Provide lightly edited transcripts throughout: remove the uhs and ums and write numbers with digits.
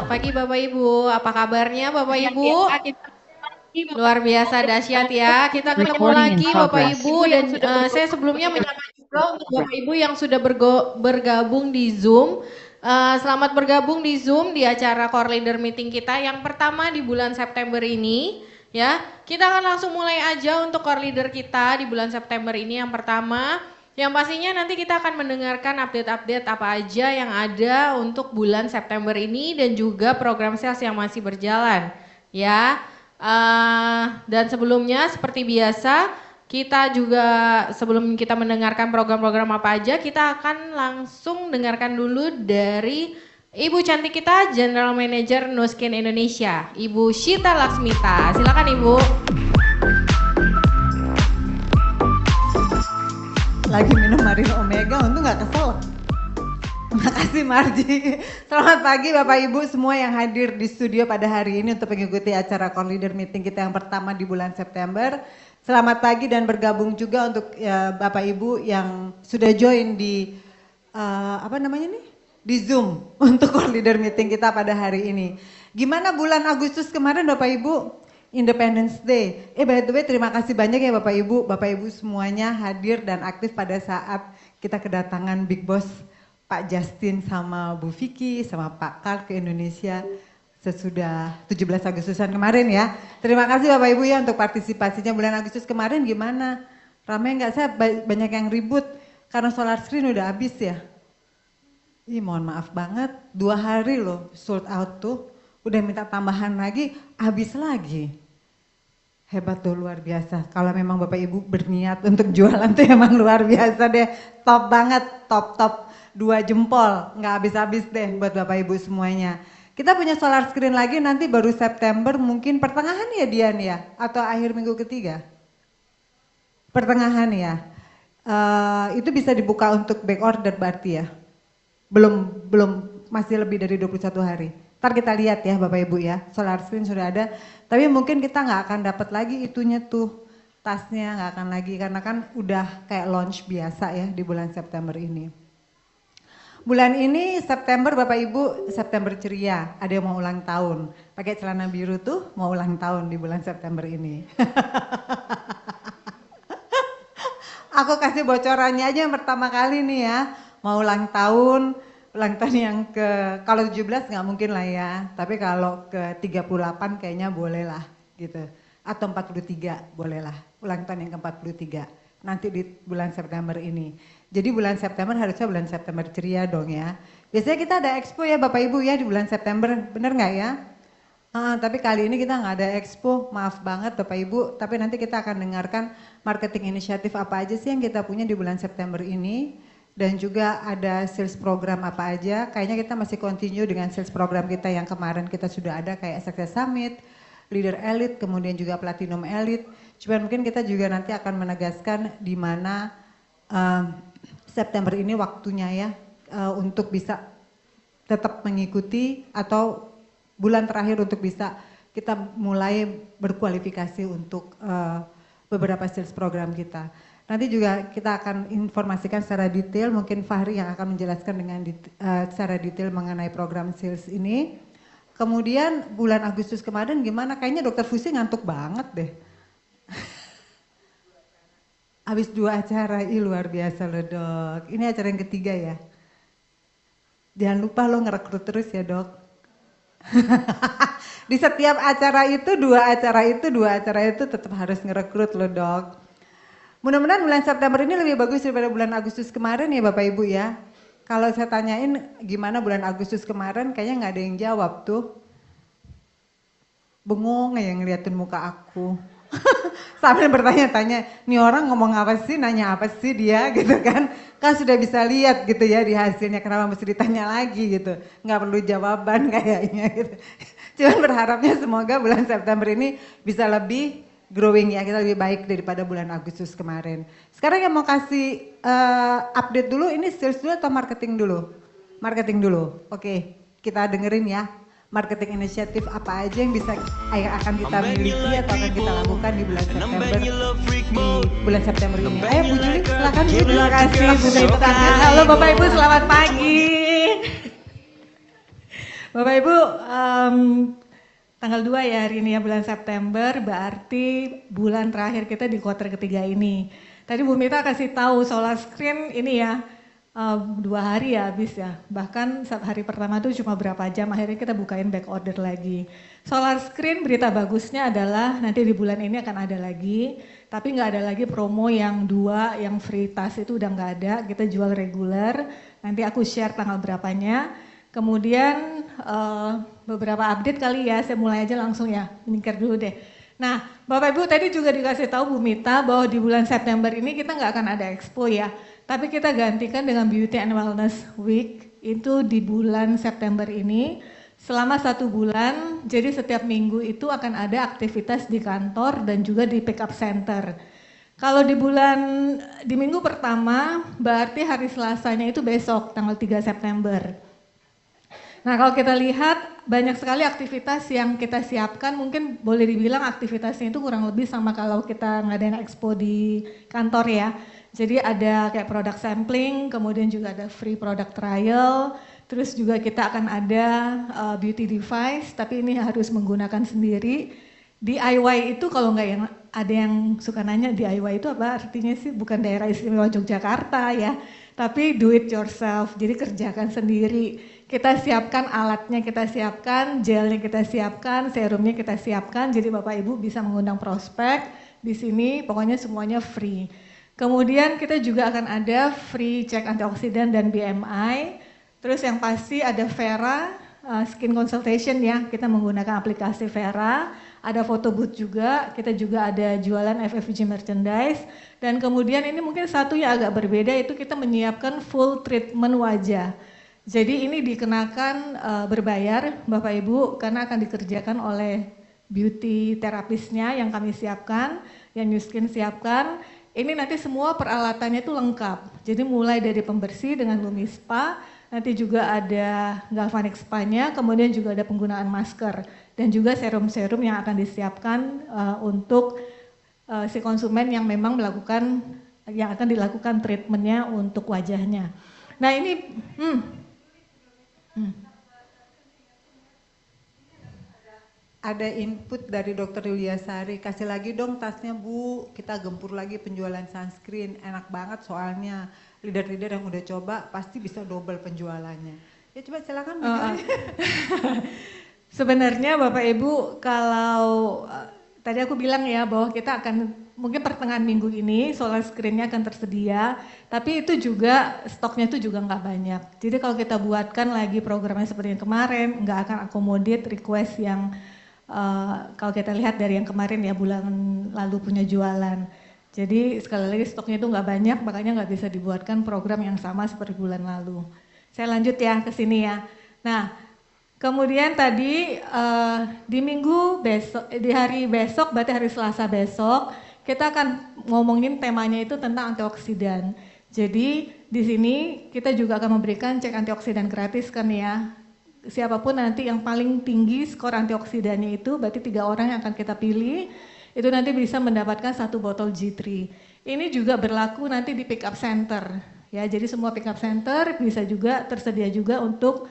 Selamat pagi Bapak Ibu, apa kabarnya Bapak Ibu? Luar biasa dahsyat ya, kita ketemu lagi Bapak Ibu dan saya sebelumnya menyapa juga untuk Bapak Ibu yang sudah bergabung di Zoom. Selamat bergabung di Zoom di acara Core Leader Meeting kita yang pertama di bulan September ini. Ya, kita akan langsung mulai aja untuk Core Leader kita di bulan September ini yang pertama. Yang pastinya nanti kita akan mendengarkan update-update apa aja yang ada untuk bulan September ini dan juga program sales yang masih berjalan. Ya, dan sebelumnya seperti biasa kita juga sebelum kita mendengarkan program-program apa aja kita akan langsung dengarkan dulu dari Ibu cantik kita General Manager Nuskin Indonesia, Ibu Shita Laksmita. Silakan Ibu. Lagi minum Marin Omega, untung gak kesel. Terima kasih Marji. Selamat pagi Bapak Ibu semua yang hadir di studio pada hari ini untuk mengikuti acara Core Leader Meeting kita yang pertama di bulan September. Selamat pagi dan bergabung juga untuk Bapak Ibu yang sudah join di di Zoom untuk Core Leader Meeting kita pada hari ini. Gimana bulan Agustus kemarin Bapak Ibu? Independence Day. By the way terima kasih banyak ya Bapak Ibu semuanya hadir dan aktif pada saat kita kedatangan Big Boss Pak Justin sama Bu Vicky sama Pak Karl ke Indonesia sesudah 17 Agustusan kemarin ya. Terima kasih Bapak Ibu ya untuk partisipasinya bulan Agustus kemarin gimana? Ramai nggak? Saya banyak yang ribut karena solar screen udah habis ya. Mohon maaf banget 2 hari loh sold out tuh. Udah minta tambahan lagi, habis lagi. Hebat tuh luar biasa. Kalau memang Bapak Ibu berniat untuk jualan tuh emang luar biasa deh. Top banget, top 2 jempol. Nggak habis-habis deh buat Bapak Ibu semuanya. Kita punya solar screen lagi nanti baru September mungkin pertengahan ya Dian ya? Atau akhir minggu ketiga? Pertengahan ya. Itu bisa dibuka untuk back order berarti ya? Belum masih lebih dari 21 hari. Ntar kita lihat ya Bapak Ibu ya, solar screen sudah ada. Tapi mungkin kita nggak akan dapat lagi itunya tuh, tasnya nggak akan lagi. Karena kan udah kayak launch biasa ya di bulan September ini. Bulan ini September Bapak Ibu, September ceria. Ada yang mau ulang tahun, pakai celana biru tuh mau ulang tahun di bulan September ini. Aku kasih bocorannya aja yang pertama kali nih ya, mau ulang tahun yang kalau 17 nggak mungkin lah ya, tapi kalau ke 38 kayaknya boleh lah gitu. Atau 43 boleh lah, ulang tahun yang ke-43 nanti di bulan September ini. Jadi bulan September harusnya bulan September ceria dong ya. Biasanya kita ada expo ya Bapak Ibu ya di bulan September, bener nggak ya? Tapi kali ini kita nggak ada expo, maaf banget Bapak Ibu. Tapi nanti kita akan dengarkan marketing inisiatif apa aja sih yang kita punya di bulan September ini. Dan juga ada sales program apa aja, kayaknya kita masih continue dengan sales program kita yang kemarin kita sudah ada kayak Success Summit, Leader Elite, kemudian juga Platinum Elite. Cuman mungkin kita juga nanti akan menegaskan di mana September ini waktunya ya untuk bisa tetap mengikuti atau bulan terakhir untuk bisa kita mulai berkualifikasi untuk beberapa sales program kita. Nanti juga kita akan informasikan secara detail, mungkin Fahri yang akan menjelaskan dengan secara detail mengenai program sales ini. Kemudian bulan Agustus kemarin gimana? Kayaknya Dokter Fusi ngantuk banget deh. Habis 2 acara, luar biasa loh Dok. Ini acara yang ketiga ya. Jangan lupa lo ngerekrut terus ya Dok. Di setiap acara itu, 2 acara itu tetap harus ngerekrut lo Dok. Mudah-mudahan bulan September ini lebih bagus daripada bulan Agustus kemarin ya Bapak Ibu ya. Kalau saya tanyain gimana bulan Agustus kemarin kayaknya nggak ada yang jawab tuh. Bengong ya ngeliatin muka aku. Sambil bertanya-tanya, nih orang ngomong apa sih, nanya apa sih dia gitu kan. Kan sudah bisa lihat gitu ya di hasilnya, kenapa mesti ditanya lagi gitu. Nggak perlu jawaban kayaknya gitu. Cuman berharapnya semoga bulan September ini bisa lebih growing ya, kita lebih baik daripada bulan Agustus kemarin. Sekarang yang mau kasih update dulu, ini sales dulu atau marketing dulu? Marketing dulu, oke. Kita dengerin ya, marketing inisiatif apa aja yang akan kita miliki atau akan kita lakukan di bulan September ini. Ayo Bu Juli, silakan Bu. Terima kasih Bu Shita. Halo Bapak Ibu, selamat pagi. Bapak Ibu, tanggal 2 ya hari ini ya, bulan September, berarti bulan terakhir kita di kuartal ketiga ini. Tadi Bu Mita kasih tahu solar screen ini ya, 2 hari ya habis ya. Bahkan hari pertama itu cuma berapa jam, akhirnya kita bukain back order lagi. Solar screen berita bagusnya adalah nanti di bulan ini akan ada lagi, tapi nggak ada lagi promo yang 2, yang free tas itu udah nggak ada, kita jual reguler. Nanti aku share tanggal berapanya. Kemudian beberapa update kali ya, saya mulai aja langsung ya, nyingkir dulu deh. Nah, Bapak Ibu tadi juga dikasih tahu Bu Mita bahwa di bulan September ini kita nggak akan ada expo ya, tapi kita gantikan dengan Beauty and Wellness Week itu di bulan September ini selama 1 bulan. Jadi setiap minggu itu akan ada aktivitas di kantor dan juga di pick up center. Kalau di minggu pertama berarti hari Selasanya itu besok tanggal 3 September. Nah kalau kita lihat banyak sekali aktivitas yang kita siapkan, mungkin boleh dibilang aktivitasnya itu kurang lebih sama kalau kita ngadain expo di kantor ya. Jadi ada kayak product sampling, kemudian juga ada free product trial, terus juga kita akan ada beauty device, tapi ini harus menggunakan sendiri. DIY itu kalau nggak yang ada yang suka nanya DIY itu apa artinya sih, bukan daerah istimewa Yogyakarta ya, tapi do it yourself, jadi kerjakan sendiri. Kita siapkan alatnya, kita siapkan gelnya, kita siapkan serumnya, kita siapkan. Jadi Bapak Ibu bisa mengundang prospek di sini, pokoknya semuanya free. Kemudian kita juga akan ada free cek antioksidan dan BMI. Terus yang pasti ada Vera skin consultation ya, kita menggunakan aplikasi Vera. Ada photo booth juga, kita juga ada jualan FFG merchandise. Dan kemudian ini mungkin satu yang agak berbeda, itu kita menyiapkan full treatment wajah. Jadi ini dikenakan berbayar Bapak Ibu karena akan dikerjakan oleh beauty terapisnya yang kami siapkan, yang New Skin siapkan. Ini nanti semua peralatannya itu lengkap. Jadi mulai dari pembersih dengan Lumispa, nanti juga ada galvanic spa-nya, kemudian juga ada penggunaan masker dan juga serum-serum yang akan disiapkan untuk si konsumen yang memang yang akan dilakukan treatmentnya untuk wajahnya. Nah ini ada input dari Dr. Yulia Sari, kasih lagi dong tasnya Bu, kita gempur lagi penjualan sunscreen, enak banget soalnya leader-leader yang udah coba pasti bisa double penjualannya. Ya coba silakan Bu. Sebenarnya Bapak Ibu kalau tadi aku bilang ya bahwa kita akan mungkin pertengahan minggu ini solar screen-nya akan tersedia, tapi itu juga stoknya itu juga nggak banyak. Jadi kalau kita buatkan lagi programnya seperti yang kemarin, nggak akan akomodit request yang kalau kita lihat dari yang kemarin ya bulan lalu punya jualan. Jadi sekali lagi stoknya itu nggak banyak, makanya nggak bisa dibuatkan program yang sama seperti bulan lalu. Saya lanjut ya ke sini ya. Nah, kemudian tadi di hari besok, berarti hari Selasa besok, kita akan ngomongin temanya itu tentang antioksidan. Jadi di sini kita juga akan memberikan cek antioksidan gratis kan ya. Siapapun nanti yang paling tinggi skor antioksidannya itu, berarti 3 orang yang akan kita pilih, itu nanti bisa mendapatkan 1 botol G3. Ini juga berlaku nanti di pick up center. Ya, jadi semua pick up center bisa juga tersedia juga untuk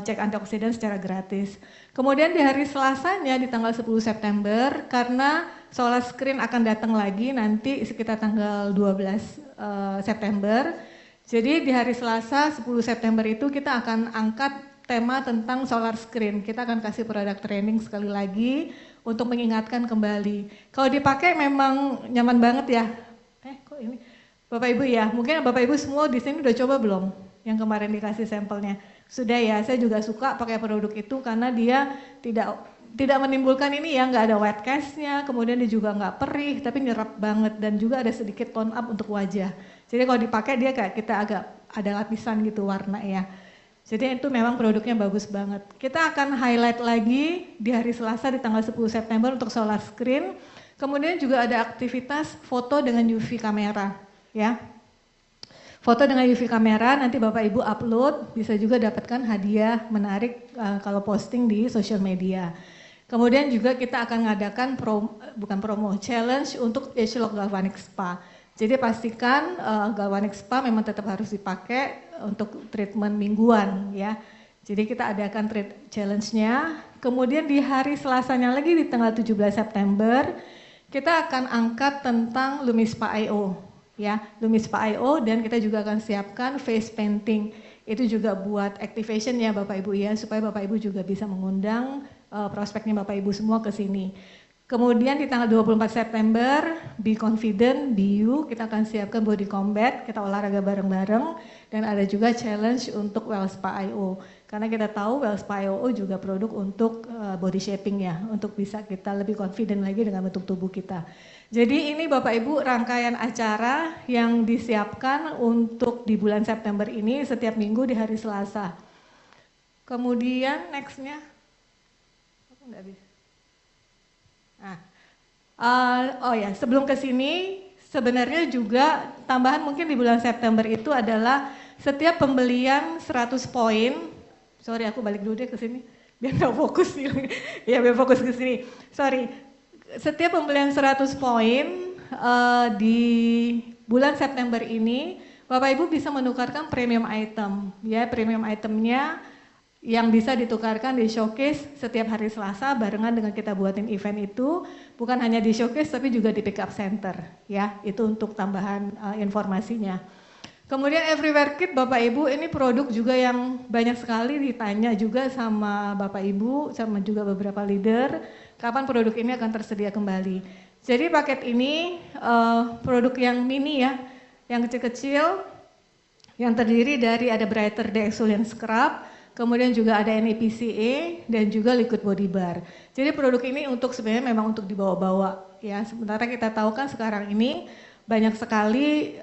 cek antioksidan secara gratis. Kemudian di hari Selasanya di tanggal 10 September, karena solar screen akan datang lagi nanti sekitar tanggal 12 September. Jadi di hari Selasa 10 September itu kita akan angkat tema tentang solar screen. Kita akan kasih produk training sekali lagi untuk mengingatkan kembali. Kalau dipakai memang nyaman banget ya. Kok ini Bapak Ibu ya, mungkin Bapak Ibu semua di sini udah coba belum? Yang kemarin dikasih sampelnya. Sudah ya, saya juga suka pakai produk itu karena dia tidak menimbulkan ini ya, nggak ada wet cast-nya, kemudian dia juga nggak perih, tapi nyerap banget dan juga ada sedikit tone up untuk wajah. Jadi kalau dipakai dia kayak kita agak ada lapisan gitu warna ya. Jadi itu memang produknya bagus banget. Kita akan highlight lagi di hari Selasa di tanggal 10 September untuk solar screen. Kemudian juga ada aktivitas foto dengan UV kamera ya. Foto dengan UV kamera nanti Bapak Ibu upload, bisa juga dapatkan hadiah menarik kalau posting di sosial media. Kemudian juga kita akan mengadakan challenge untuk Agelok Galvanic Spa. Jadi pastikan Galvanic Spa memang tetap harus dipakai untuk treatment mingguan ya. Jadi kita adakan trade challenge-nya. Kemudian di hari Selasanya lagi di tanggal 17 September, kita akan angkat tentang Lumispa.io. Ya, Lumispa.io, dan kita juga akan siapkan face painting. Itu juga buat activation ya Bapak Ibu ya, supaya Bapak Ibu juga bisa mengundang prospeknya Bapak Ibu semua ke sini. Kemudian di tanggal 24 September, Be Confident, Be You, kita akan siapkan body combat, kita olahraga bareng-bareng, dan ada juga challenge untuk Wellspa.io. Karena kita tahu Wellspa.io juga produk untuk body shaping ya, untuk bisa kita lebih confident lagi dengan bentuk tubuh kita. Jadi ini Bapak Ibu rangkaian acara yang disiapkan untuk di bulan September ini setiap minggu di hari Selasa. Kemudian nextnya, aku nggak bisa. Nah, oh ya, sebelum ke sini sebenarnya juga tambahan mungkin di bulan September itu adalah setiap pembelian 100 poin. Sorry, aku balik dulu deh ke sini biar nggak fokus ya, biar fokus ke sini. Sorry, setiap pembelian 100 poin di bulan September ini Bapak Ibu bisa menukarkan premium item. Ya, premium itemnya yang bisa ditukarkan di showcase setiap hari Selasa barengan dengan kita buatin event itu, bukan hanya di showcase tapi juga di pick up center ya, itu untuk tambahan informasinya. Kemudian Everywhere Kit Bapak Ibu, ini produk juga yang banyak sekali ditanya juga sama Bapak Ibu sama juga beberapa leader, kapan produk ini akan tersedia kembali. Jadi paket ini produk yang mini ya, yang kecil-kecil, yang terdiri dari ada Brighter Day Exfoliant Scrub, kemudian juga ada NAPCA dan juga liquid body bar. Jadi produk ini untuk sebenarnya memang untuk dibawa-bawa ya. Sementara kita tahu kan sekarang ini banyak sekali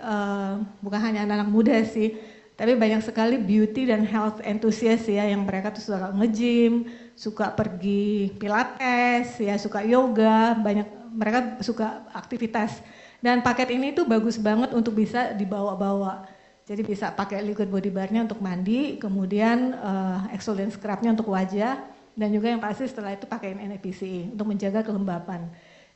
bukan hanya anak-anak muda sih, tapi banyak sekali beauty dan health enthusiast ya, yang mereka tuh suka nge-gym, suka pergi pilates ya, suka yoga, banyak mereka suka aktivitas. Dan paket ini tuh bagus banget untuk bisa dibawa-bawa. Jadi bisa pakai liquid body bar-nya untuk mandi, kemudian exfoliant scrub-nya untuk wajah, dan juga yang pasti setelah itu pakai NAPCA untuk menjaga kelembapan.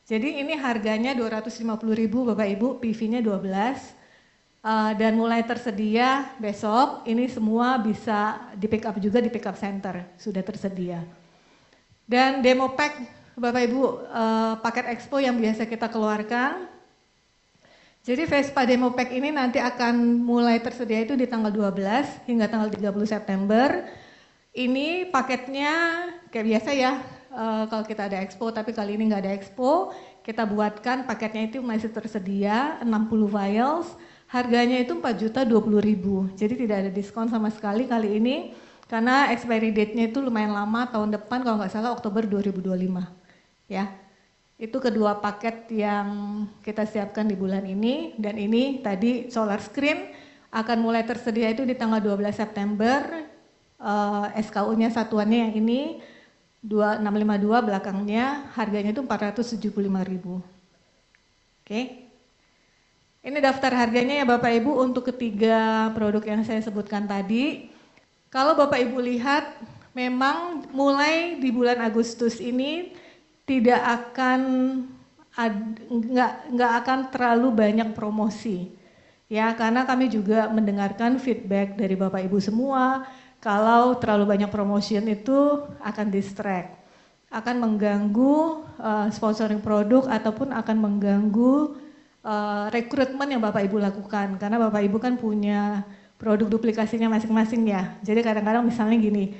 Jadi ini harganya 250.000 Bapak Ibu, PV-nya 12, dan mulai tersedia besok, ini semua bisa di pick up juga di pick up center, sudah tersedia. Dan demo pack Bapak Ibu, paket expo yang biasa kita keluarkan, jadi Vespa Demo Pack ini nanti akan mulai tersedia itu di tanggal 12 hingga tanggal 30 September. Ini paketnya kayak biasa ya, kalau kita ada expo, tapi kali ini nggak ada expo, kita buatkan paketnya itu masih tersedia 60 vials, harganya itu 4.020.000. Jadi tidak ada diskon sama sekali kali ini, karena expiry date-nya itu lumayan lama, tahun depan kalau nggak salah Oktober 2025. Ya. Itu kedua paket yang kita siapkan di bulan ini, dan ini tadi solar screen akan mulai tersedia itu di tanggal 12 September, SKU-nya satuannya yang ini 2652, belakangnya harganya itu 475.000. Oke. Ini daftar harganya ya Bapak Ibu untuk ketiga produk yang saya sebutkan tadi. Kalau Bapak Ibu lihat, memang mulai di bulan Agustus ini tidak akan nggak akan terlalu banyak promosi ya, karena kami juga mendengarkan feedback dari Bapak Ibu semua kalau terlalu banyak promotion itu akan distract, akan mengganggu sponsoring produk ataupun akan mengganggu rekrutmen yang Bapak Ibu lakukan, karena Bapak Ibu kan punya produk duplikasinya masing-masing ya. Jadi kadang-kadang misalnya gini,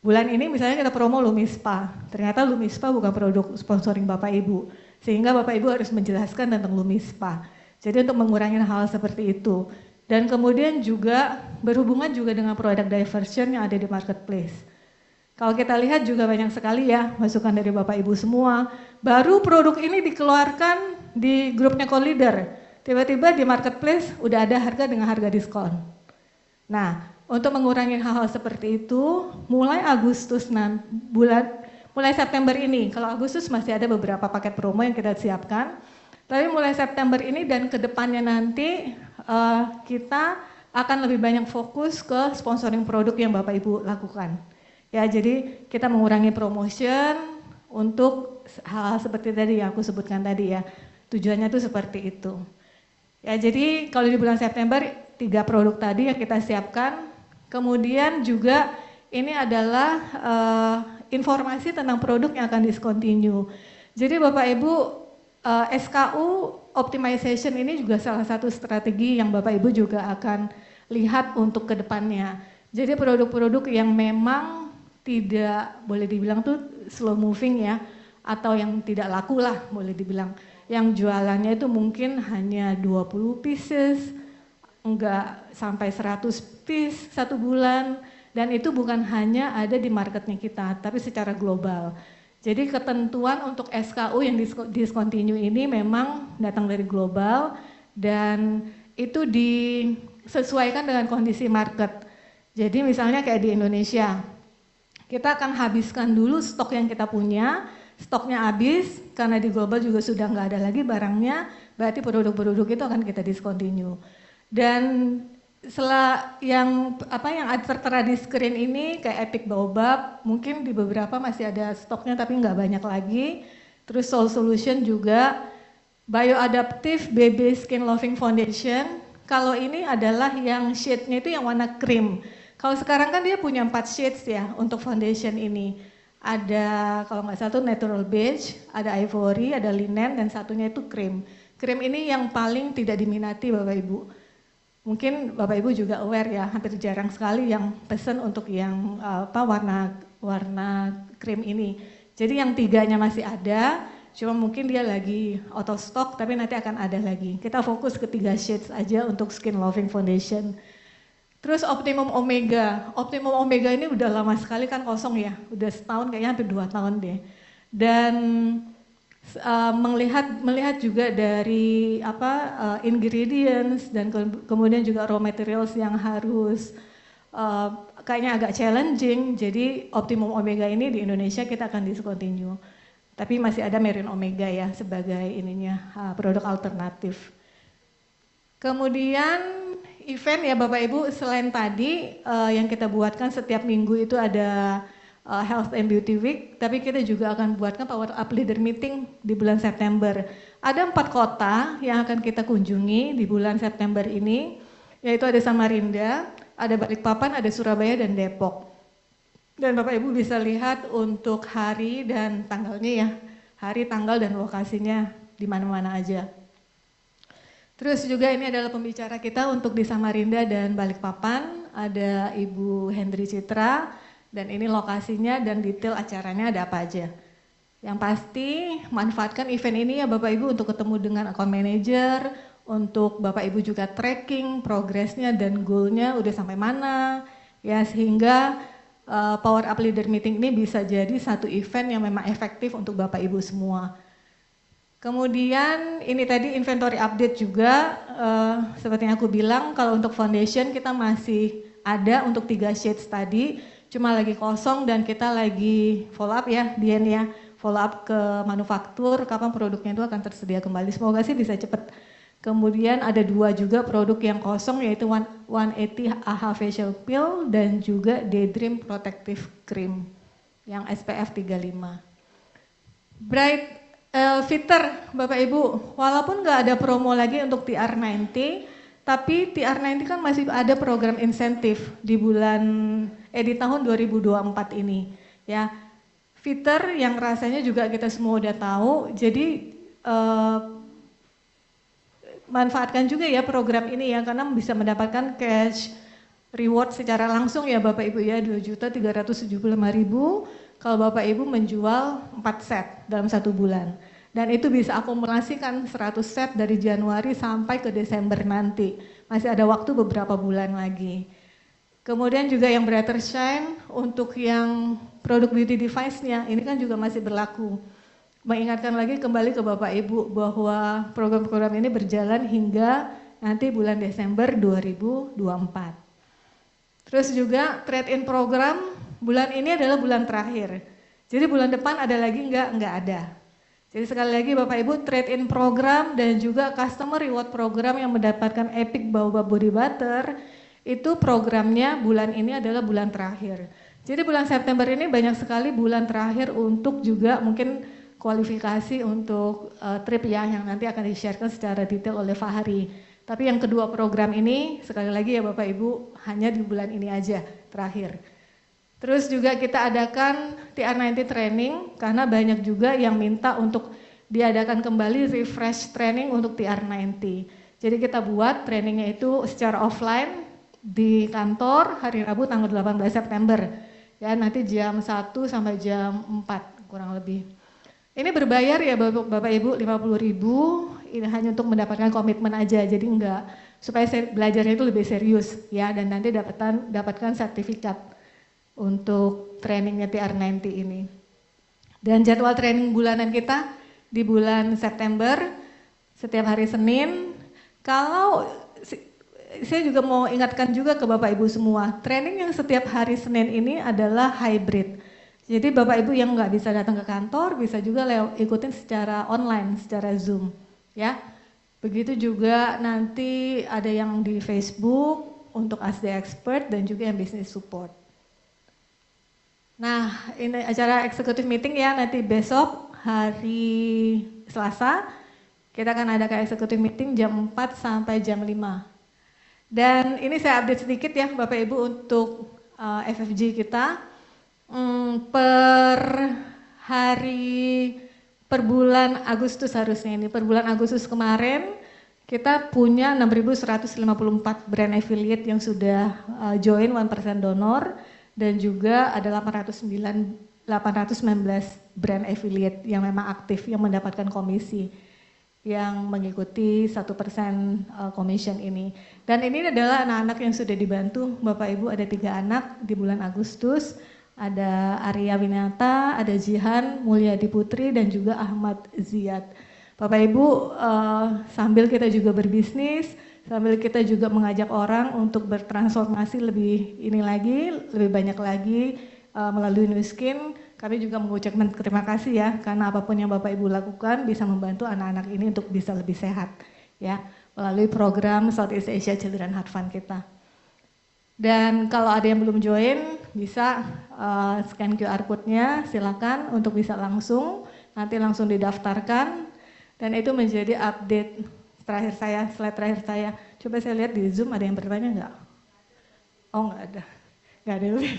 bulan ini misalnya kita promo Lumispa, ternyata Lumispa bukan produk sponsoring Bapak Ibu, sehingga Bapak Ibu harus menjelaskan tentang Lumispa. Jadi untuk mengurangi hal seperti itu. Dan kemudian juga berhubungan juga dengan product diversion yang ada di marketplace. Kalau kita lihat juga banyak sekali ya masukan dari Bapak Ibu semua, baru produk ini dikeluarkan di grupnya co-leader, tiba-tiba di marketplace udah ada harga dengan harga diskon. Nah, untuk mengurangi hal-hal seperti itu, mulai Agustus mulai September ini, kalau Agustus masih ada beberapa paket promo yang kita siapkan, tapi mulai September ini dan kedepannya nanti kita akan lebih banyak fokus ke sponsoring produk yang Bapak Ibu lakukan. Ya, jadi kita mengurangi promotion untuk hal seperti tadi yang aku sebutkan tadi ya. Tujuannya itu seperti itu. Ya, jadi kalau di bulan September 3 produk tadi yang kita siapkan. Kemudian juga ini adalah informasi tentang produk yang akan discontinue. Jadi Bapak Ibu, SKU optimization ini juga salah satu strategi yang Bapak Ibu juga akan lihat untuk kedepannya. Jadi produk-produk yang memang tidak boleh dibilang tuh slow moving ya, atau yang tidak laku lah boleh dibilang. Yang jualannya itu mungkin hanya 20 pieces, enggak sampai 100 piece satu bulan, dan itu bukan hanya ada di marketnya kita, tapi secara global. Jadi ketentuan untuk SKU yang discontinue ini memang datang dari global dan itu disesuaikan dengan kondisi market. Jadi misalnya kayak di Indonesia, kita akan habiskan dulu stok yang kita punya, stoknya habis karena di global juga sudah nggak ada lagi barangnya, berarti produk-produk itu akan kita discontinue. Dan yang tertera di screen ini kayak Epic Baobab, mungkin di beberapa masih ada stoknya tapi nggak banyak lagi. Terus Soul Solution juga, Bioadaptive Baby Skin Loving Foundation. Kalau ini adalah yang shade-nya itu yang warna krim. Kalau sekarang kan dia punya 4 shades ya untuk foundation ini. Ada kalau nggak salah itu natural beige, ada ivory, ada linen, dan satunya itu krim. Krim ini yang paling tidak diminati Bapak Ibu. Mungkin Bapak Ibu juga aware ya, hampir jarang sekali yang pesen untuk yang warna krim ini. Jadi yang 3-nya masih ada, cuma mungkin dia lagi out of stock, tapi nanti akan ada lagi. Kita fokus ke 3 shades aja untuk Skin Loving Foundation. Terus Optimum Omega. Optimum Omega ini udah lama sekali kan kosong ya, udah setahun kayaknya hampir 2 tahun deh. Dan melihat juga dari ingredients dan kemudian juga raw materials yang harus kayaknya agak challenging. Jadi Optimum Omega ini di Indonesia kita akan discontinue. Tapi masih ada Marine Omega ya sebagai produk alternatif. Kemudian event ya Bapak Ibu, selain tadi yang kita buatkan setiap minggu itu ada Health and Beauty Week, tapi kita juga akan buatkan Power Up Leader Meeting di bulan September. Ada 4 kota yang akan kita kunjungi di bulan September ini, yaitu ada Samarinda, ada Balikpapan, ada Surabaya, dan Depok. Dan Bapak Ibu bisa lihat untuk hari dan tanggalnya ya, hari, tanggal, dan lokasinya di mana-mana aja. Terus juga ini adalah pembicara kita untuk di Samarinda dan Balikpapan, ada Ibu Hendri Citra, dan ini lokasinya dan detail acaranya ada apa aja. Yang pasti manfaatkan event ini ya Bapak Ibu untuk ketemu dengan account manager, untuk Bapak Ibu juga tracking progresnya dan goalnya udah sampai mana, ya sehingga Power Up Leader Meeting ini bisa jadi satu event yang memang efektif untuk Bapak Ibu semua. Kemudian ini tadi inventory update juga, seperti yang aku bilang kalau untuk foundation kita masih ada untuk 3 shades tadi, cuma lagi kosong dan kita lagi follow up ya, Dian ya, follow up ke manufaktur, kapan produknya itu akan tersedia kembali. Semoga sih bisa cepat. Kemudian ada 2 juga produk yang kosong yaitu 180 AHA Facial Peel dan juga Daydream Protective Cream yang SPF 35. Bright Fitter Bapak Ibu, walaupun nggak ada promo lagi untuk TR90, tapi TR90 kan masih ada program insentif di di tahun 2024 ini ya. Fitter yang rasanya juga kita semua udah tahu, jadi manfaatkan juga ya program ini ya, karena bisa mendapatkan cash reward secara langsung ya Bapak Ibu ya, 2.375.000 kalau Bapak Ibu menjual 4 set dalam 1 bulan. Dan itu bisa akumulasikan 100 set dari Januari sampai ke Desember nanti. Masih ada waktu beberapa bulan lagi. Kemudian juga yang Brighter Shine untuk yang produk beauty device-nya, ini kan juga masih berlaku. Mengingatkan lagi kembali ke Bapak Ibu bahwa program-program ini berjalan hingga nanti bulan Desember 2024. Terus juga trade-in program, bulan ini adalah bulan terakhir. Jadi bulan depan ada lagi enggak ada. Jadi sekali lagi Bapak Ibu, trade-in program dan juga customer reward program yang mendapatkan Epic Baobab Body Butter, itu programnya bulan ini adalah bulan terakhir. Jadi bulan September ini banyak sekali bulan terakhir untuk juga mungkin kualifikasi untuk trip ya, yang nanti akan di-sharekan secara detail oleh Fahri. Tapi yang kedua program ini, sekali lagi ya Bapak Ibu, hanya di bulan ini aja terakhir. Terus juga kita adakan TR90 training karena banyak juga yang minta untuk diadakan kembali refresh training untuk TR90. Jadi kita buat trainingnya itu secara offline di kantor hari Rabu tanggal 18 September. Ya, nanti jam 1 sampai jam 4 kurang lebih. Ini berbayar ya Bapak Ibu 50.000, ini hanya untuk mendapatkan komitmen aja, jadi enggak, supaya belajarnya itu lebih serius ya, dan nanti dapatkan sertifikat untuk trainingnya TR90 ini. Dan jadwal training bulanan kita di bulan September, setiap hari Senin. Kalau saya juga mau ingatkan juga ke Bapak Ibu semua, training yang setiap hari Senin ini adalah hybrid. Jadi Bapak Ibu yang nggak bisa datang ke kantor, bisa juga ikutin secara online, secara Zoom. Ya, begitu juga nanti ada yang di Facebook untuk ASD Expert dan juga yang Business Support. Nah, ini acara executive meeting ya, nanti besok hari Selasa, kita akan adakan executive meeting jam 4 sampai jam 5. Dan ini saya update sedikit ya Bapak Ibu untuk FFG kita. Per bulan Agustus harusnya ini, per bulan Agustus kemarin kita punya 6.154 brand affiliate yang sudah join 1% donor, dan juga ada 819 brand affiliate yang memang aktif yang mendapatkan komisi yang mengikuti 1% commission ini. Dan ini adalah anak-anak yang sudah dibantu Bapak Ibu, ada 3 anak di bulan Agustus, ada Arya Winata, ada Jihan Mulyadi Putri, dan juga Ahmad Ziyad. Bapak Ibu, sambil kita juga berbisnis, sambil kita juga mengajak orang untuk bertransformasi lebih banyak lagi melalui Nu Skin, kami juga mengucapkan terima kasih ya, karena apapun yang Bapak Ibu lakukan bisa membantu anak-anak ini untuk bisa lebih sehat ya, melalui program Southeast Asia Children Heart Fund kita. Dan kalau ada yang belum join, bisa scan QR code-nya, silakan untuk bisa langsung, nanti langsung didaftarkan, dan itu menjadi update terakhir saya, slide terakhir saya. Coba saya lihat di Zoom ada yang bertanya nggak? Oh nggak ada lebih.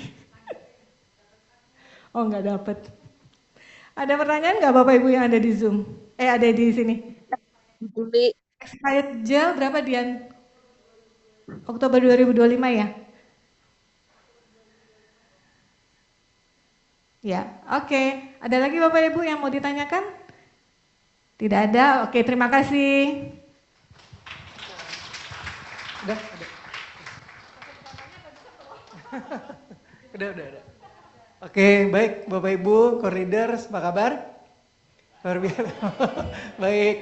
Oh nggak dapet. Ada pertanyaan nggak Bapak Ibu yang ada di Zoom? Ada di sini. Expired gel berapa Dian? Oktober 2025 ya? Ya, oke. Ada lagi Bapak Ibu yang mau ditanyakan? Tidak ada. Oke, terima kasih. Udah. Udah. Oke, baik Bapak Ibu, Corridors, apa kabar? Luar biasa. Baik,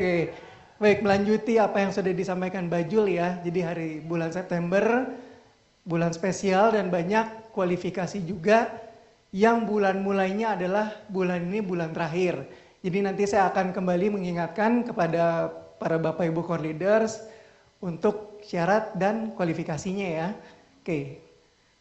melanjuti apa yang sudah disampaikan Mbak Jul ya. Jadi hari bulan September, bulan spesial dan banyak kualifikasi juga. Yang bulan mulainya adalah bulan ini bulan terakhir. Jadi nanti saya akan kembali mengingatkan kepada para Bapak Ibu Core Leaders untuk syarat dan kualifikasinya ya. Oke.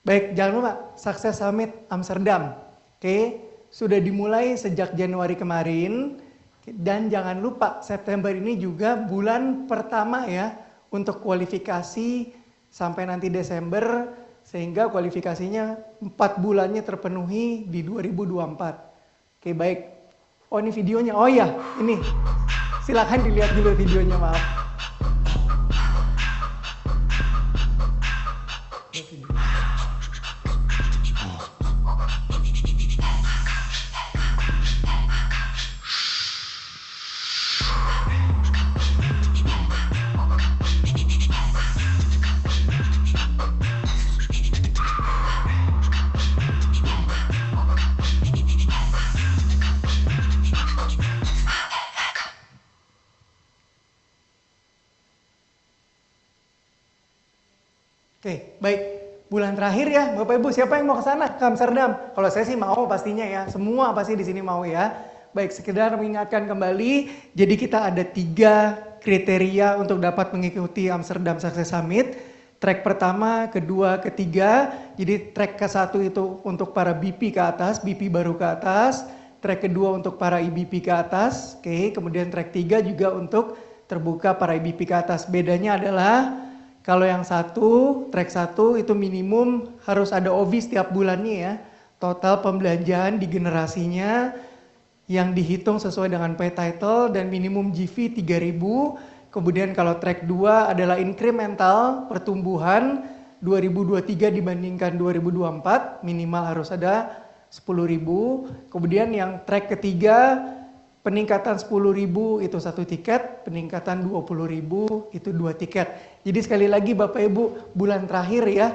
Baik, jangan lupa Success Summit Amsterdam. Oke, sudah dimulai sejak Januari kemarin, dan jangan lupa September ini juga bulan pertama ya untuk kualifikasi sampai nanti Desember, sehingga kualifikasinya 4 bulannya terpenuhi di 2024. Oke, baik. Oh, ini videonya. Oh iya, ini. Silakan dilihat dulu videonya, maaf. Oke, baik. Bulan terakhir ya, Bapak Ibu, siapa yang mau ke sana, ke Amsterdam? Kalau saya sih mau pastinya ya, semua pasti di sini mau ya. Baik, sekedar mengingatkan kembali, jadi kita ada 3 kriteria untuk dapat mengikuti Amsterdam Success Summit. Track pertama, kedua, ketiga. Jadi track ke-1 itu untuk para BP ke atas, BP baru ke atas. Track kedua untuk para IBP ke atas. Oke, kemudian track 3 juga untuk terbuka para IBP ke atas. Bedanya adalah kalau yang track 1 itu minimum harus ada OV setiap bulannya ya. total pembelanjaan di generasinya yang dihitung sesuai dengan pay title dan minimum GV 3.000. Kemudian kalau track 2 adalah incremental pertumbuhan 2023 dibandingkan 2024, minimal harus ada 10.000. Kemudian yang track ketiga peningkatan 10.000 itu 1 tiket, peningkatan 20.000 itu 2 tiket. Jadi sekali lagi Bapak Ibu, bulan terakhir ya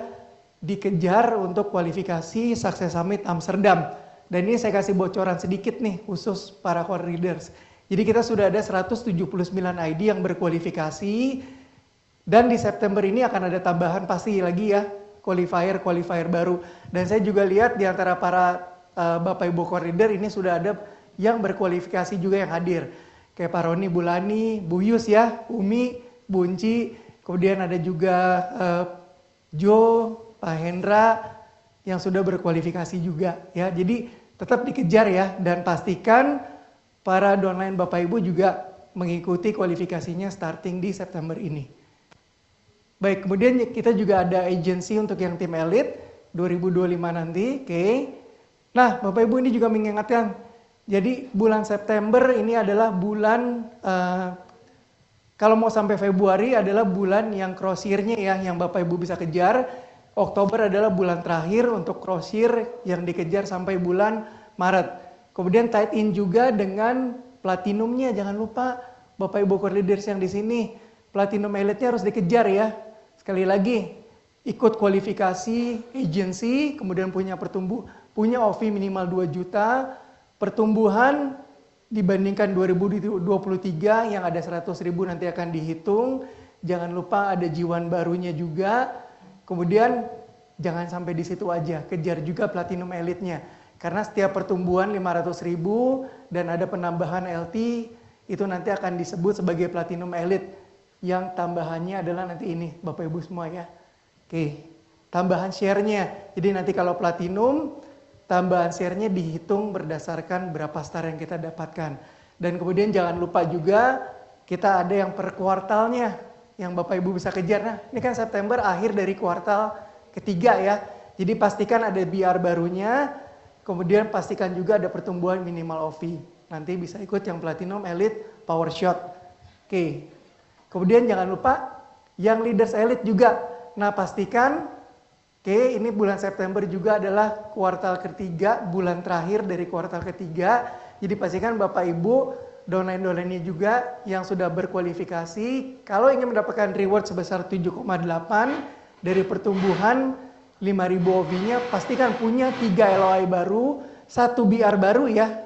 dikejar untuk kualifikasi Success Summit Amsterdam. Dan ini saya kasih bocoran sedikit nih khusus para core leaders. Jadi kita sudah ada 179 ID yang berkualifikasi dan di September ini akan ada tambahan pasti lagi ya qualifier baru. Dan saya juga lihat di antara para Bapak Ibu core leader ini sudah ada yang berkualifikasi juga yang hadir. Kayak Pak Roni Bulani, Bu Yus ya, Umi, Bunci, kemudian ada juga Jo, Pak Hendra yang sudah berkualifikasi juga ya. Jadi tetap dikejar ya dan pastikan para downline Bapak Ibu juga mengikuti kualifikasinya starting di September ini. Baik, kemudian kita juga ada agency untuk yang tim elite 2025 nanti. Oke. Nah, Bapak Ibu ini juga mengingatkan. Jadi bulan September ini adalah bulan kalau mau sampai Februari adalah bulan yang cross year-nya ya yang Bapak Ibu bisa kejar. Oktober adalah bulan terakhir untuk cross year yang dikejar sampai bulan Maret. Kemudian tied in juga dengan platinumnya, jangan lupa Bapak Ibu core leaders yang di sini, platinum elite-nya harus dikejar ya. Sekali lagi, ikut kualifikasi agency, kemudian punya OV minimal 2 juta, pertumbuhan dibandingkan 2023 yang ada 100.000 nanti akan dihitung. Jangan lupa ada jiwan barunya juga. Kemudian jangan sampai di situ aja, kejar juga platinum elite-nya. Karena setiap pertumbuhan 500.000 dan ada penambahan LT, itu nanti akan disebut sebagai platinum elite. Yang tambahannya adalah nanti ini, Bapak Ibu semua ya. Oke, tambahan share-nya. Jadi nanti kalau platinum, tambahan share-nya dihitung berdasarkan berapa star yang kita dapatkan. Dan kemudian jangan lupa juga, kita ada yang per kuartalnya, yang Bapak Ibu bisa kejar. Nah, ini kan September akhir dari kuartal ketiga ya. Jadi pastikan ada BR barunya, kemudian pastikan juga ada pertumbuhan minimal OV. Nanti bisa ikut yang Platinum Elite Power Shot. Oke. Kemudian jangan lupa yang Leaders Elite juga. Nah, pastikan ini bulan September juga adalah kuartal ketiga, bulan terakhir dari kuartal ketiga. Jadi pastikan Bapak Ibu downline-downline-nya juga yang sudah berkualifikasi, kalau ingin mendapatkan reward sebesar 7,8 dari pertumbuhan 5.000 OV-nya, pastikan punya 3 LOI baru, 1 BR baru ya,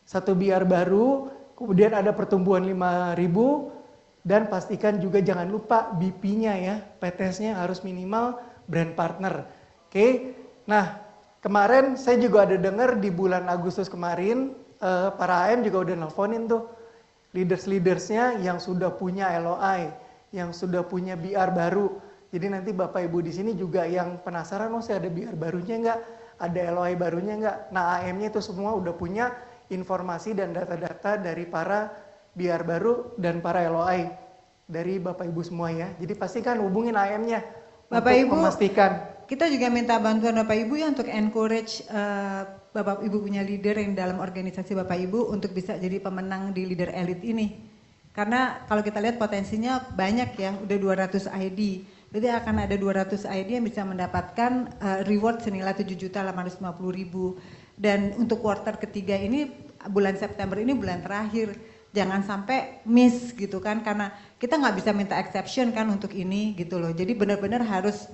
1 BR baru, kemudian ada pertumbuhan 5.000, dan pastikan juga jangan lupa BP-nya ya, PTS-nya harus minimal brand partner. Oke, nah kemarin saya juga ada dengar di bulan Agustus kemarin, para AM juga udah nelfonin tuh leaders-leadersnya yang sudah punya LOI, yang sudah punya BR baru. Jadi nanti Bapak Ibu di sini juga yang penasaran, oh saya ada BR barunya nggak, ada LOI barunya nggak. Nah AM-nya itu semua udah punya informasi dan data-data dari para BR baru dan para LOI dari Bapak Ibu semua ya. Jadi pastikan hubungin AM-nya Bapak untuk Ibu memastikan. Kita juga minta bantuan Bapak Ibu ya untuk encourage Bapak Ibu punya leader yang dalam organisasi Bapak Ibu untuk bisa jadi pemenang di leader elite ini. Karena kalau kita lihat potensinya banyak ya, udah 200 ID. Berarti akan ada 200 ID yang bisa mendapatkan reward senilai 7.850.000. Dan untuk quarter ketiga ini, bulan September ini bulan terakhir. Jangan sampai miss gitu kan, karena kita nggak bisa minta exception kan untuk ini gitu loh. Jadi benar-benar harus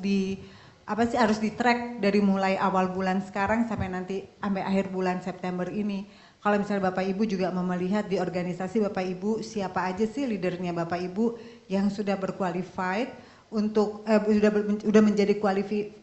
harus di track dari mulai awal bulan sekarang sampai nanti sampai akhir bulan September ini. Kalau misalnya Bapak Ibu juga mau melihat di organisasi Bapak Ibu siapa aja sih leadernya Bapak Ibu yang sudah berqualified untuk sudah menjadi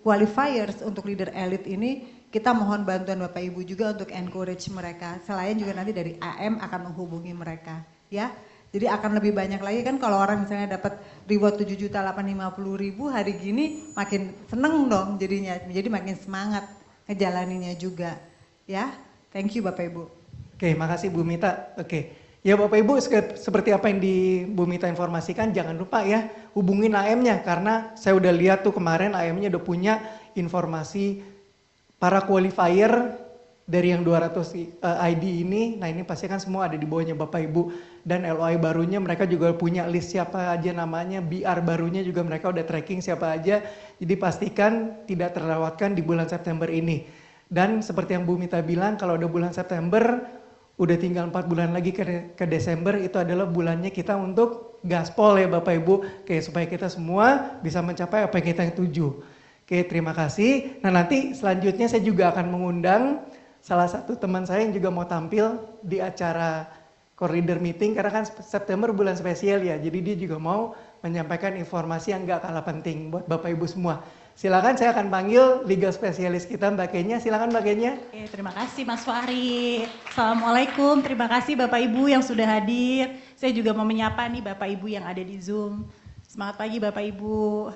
qualifiers untuk leader elite ini, kita mohon bantuan Bapak Ibu juga untuk encourage mereka. Selain juga nanti dari AM akan menghubungi mereka ya. Jadi akan lebih banyak lagi kan kalau orang misalnya dapat reward 7.850.000 hari gini, makin seneng dong jadinya. Jadi makin semangat ngejalaninnya juga. Ya, thank you Bapak Ibu. Oke, makasih Bu Mita. Oke, ya Bapak Ibu seperti apa yang di Bu Mita informasikan, jangan lupa ya hubungin AM-nya. Karena saya udah lihat tuh kemarin AM-nya udah punya informasi para qualifier dari yang 200 ID ini, nah ini pasti kan semua ada di bawahnya Bapak Ibu, dan LOI barunya mereka juga punya list siapa aja namanya, BR barunya juga mereka udah tracking siapa aja, jadi pastikan tidak terlewatkan di bulan September ini. Dan seperti yang Bu Mita bilang, kalau udah bulan September, udah tinggal 4 bulan lagi ke Desember, itu adalah bulannya kita untuk gaspol ya Bapak Ibu, kayak supaya kita semua bisa mencapai apa yang kita tuju. Oke, terima kasih. Nah nanti selanjutnya saya juga akan mengundang salah satu teman saya yang juga mau tampil di acara core leader meeting, karena kan September bulan spesial ya, jadi dia juga mau menyampaikan informasi yang gak kalah penting buat Bapak Ibu semua. Silakan, saya akan panggil legal spesialis kita Mbak Kenya. Silakan Mbak Kenya. Oke, terima kasih Mas Fahri. Assalamualaikum, terima kasih Bapak Ibu yang sudah hadir. Saya juga mau menyapa nih Bapak Ibu yang ada di Zoom. Semangat pagi Bapak Ibu.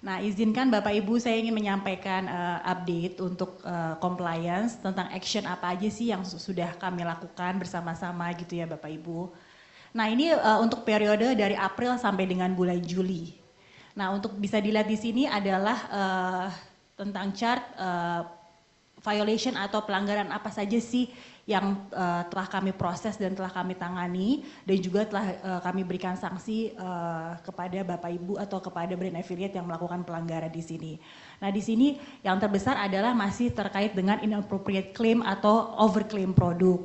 Nah, izinkan Bapak Ibu saya ingin menyampaikan update untuk compliance tentang action apa aja sih yang sudah kami lakukan bersama-sama gitu ya Bapak Ibu. Nah, ini untuk periode dari April sampai dengan bulan Juli. Nah, untuk bisa dilihat di sini adalah tentang chart violation atau pelanggaran apa saja sih yang telah kami proses dan telah kami tangani, dan juga telah kami berikan sanksi kepada Bapak Ibu atau kepada brand affiliate yang melakukan pelanggaran di sini. Nah, di sini yang terbesar adalah masih terkait dengan inappropriate claim atau overclaim produk.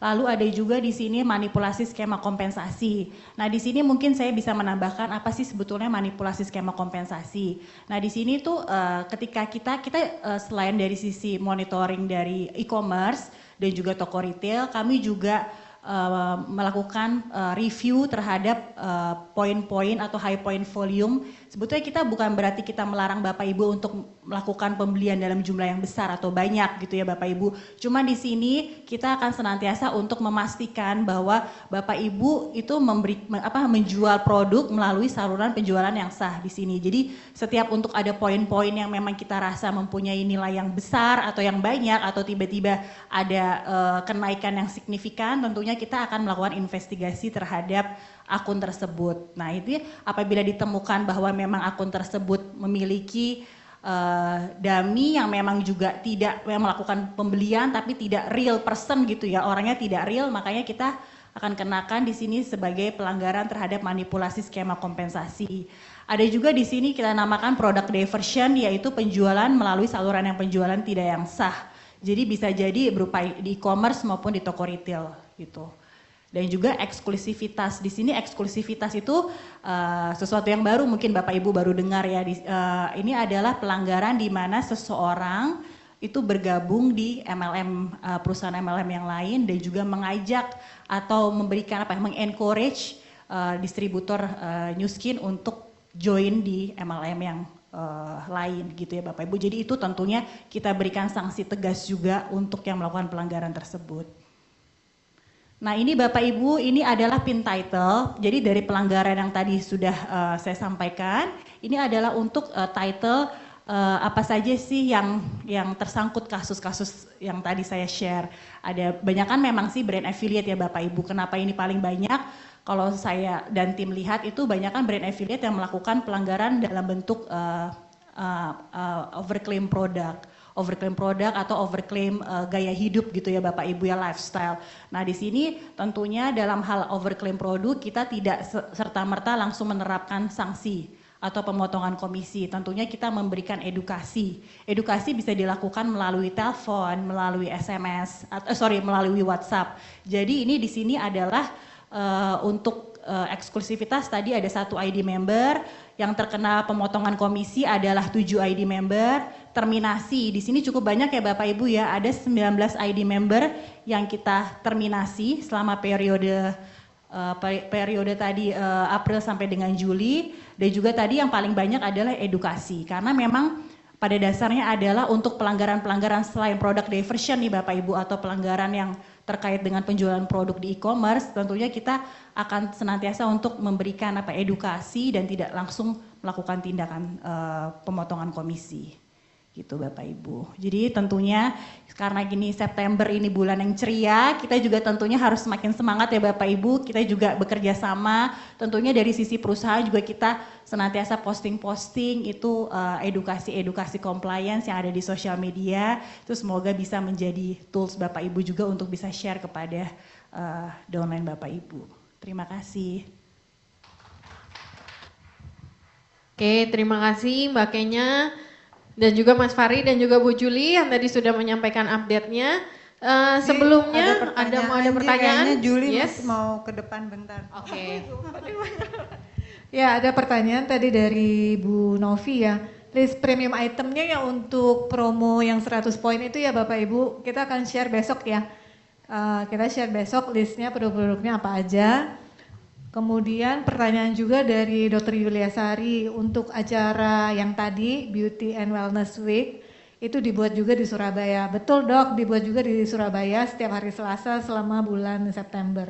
Lalu ada juga di sini manipulasi skema kompensasi. Nah, di sini mungkin saya bisa menambahkan apa sih sebetulnya manipulasi skema kompensasi. Nah, di sini tuh ketika kita selain dari sisi monitoring dari e-commerce dan juga toko retail, kami juga melakukan review terhadap poin-poin atau high point volume. Sebetulnya kita bukan berarti kita melarang Bapak Ibu untuk melakukan pembelian dalam jumlah yang besar atau banyak gitu ya Bapak Ibu. Cuma di sini kita akan senantiasa untuk memastikan bahwa Bapak Ibu itu menjual produk melalui saluran penjualan yang sah di sini. Jadi setiap untuk ada poin-poin yang memang kita rasa mempunyai nilai yang besar atau yang banyak atau tiba-tiba ada kenaikan yang signifikan, tentunya kita akan melakukan investigasi terhadap akun tersebut. Nah, itu apabila ditemukan bahwa memang akun tersebut memiliki dummy yang memang juga tidak melakukan pembelian tapi tidak real person gitu ya, orangnya tidak real, makanya kita akan kenakan di sini sebagai pelanggaran terhadap manipulasi skema kompensasi. Ada juga di sini kita namakan product diversion, yaitu penjualan melalui saluran yang penjualan tidak yang sah. Jadi bisa jadi berupa di e-commerce maupun di toko retail gitu. Dan juga eksklusivitas. Di sini eksklusivitas itu sesuatu yang baru, mungkin Bapak Ibu baru dengar ya. Ini adalah pelanggaran di mana seseorang itu bergabung di MLM, perusahaan MLM yang lain, dan juga mengajak atau memberikan mengencourage distributor New Skin untuk join di MLM yang lain gitu ya Bapak Ibu. Jadi itu tentunya kita berikan sanksi tegas juga untuk yang melakukan pelanggaran tersebut. Nah, ini Bapak Ibu, ini adalah pin title. Jadi dari pelanggaran yang tadi sudah saya sampaikan, ini adalah untuk title apa saja sih yang tersangkut kasus-kasus yang tadi saya share. Ada banyak kan memang sih brand affiliate ya Bapak Ibu. Kenapa ini paling banyak? Kalau saya dan tim lihat itu banyak kan brand affiliate yang melakukan pelanggaran dalam bentuk overclaim produk atau overclaim gaya hidup gitu ya Bapak Ibu ya, lifestyle. Nah, di sini tentunya dalam hal overclaim produk kita tidak serta-merta langsung menerapkan sanksi atau pemotongan komisi. Tentunya kita memberikan edukasi. Edukasi bisa dilakukan melalui telepon, melalui SMS, melalui WhatsApp. Jadi ini di sini adalah untuk eksklusivitas tadi ada 1 ID member, yang terkena pemotongan komisi adalah 7 ID member. Terminasi di sini cukup banyak ya Bapak Ibu ya, ada 19 ID member yang kita terminasi selama periode tadi April sampai dengan Juli. Dan juga tadi yang paling banyak adalah edukasi, karena memang pada dasarnya adalah untuk pelanggaran-pelanggaran selain product diversion nih Bapak Ibu, atau pelanggaran yang terkait dengan penjualan produk di e-commerce, tentunya kita akan senantiasa untuk memberikan edukasi dan tidak langsung melakukan tindakan pemotongan komisi. gitu Bapak Ibu. Jadi tentunya karena gini September ini bulan yang ceria, kita juga tentunya harus semakin semangat ya Bapak Ibu, kita juga bekerja sama, tentunya dari sisi perusahaan juga kita senantiasa posting-posting itu edukasi-edukasi compliance yang ada di sosial media, itu semoga bisa menjadi tools Bapak Ibu juga untuk bisa share kepada downline Bapak Ibu. Terima kasih. Oke, terima kasih Mbak Kenya. Dan juga Mas Fari dan juga Bu Juli yang tadi sudah menyampaikan update-nya. Sebelumnya ada pertanyaan? Juli yes. mau ke depan bentar. Oke. Ya, ada pertanyaan tadi dari Bu Novi ya. List premium itemnya yang untuk promo yang 100 poin itu ya Bapak Ibu, kita akan share besok ya. Kita share besok listnya produk-produknya apa aja. Kemudian pertanyaan juga dari Dr. Yulia Sari untuk acara yang tadi Beauty and Wellness Week itu dibuat juga di Surabaya. Betul Dok, dibuat juga di Surabaya setiap hari Selasa selama bulan September.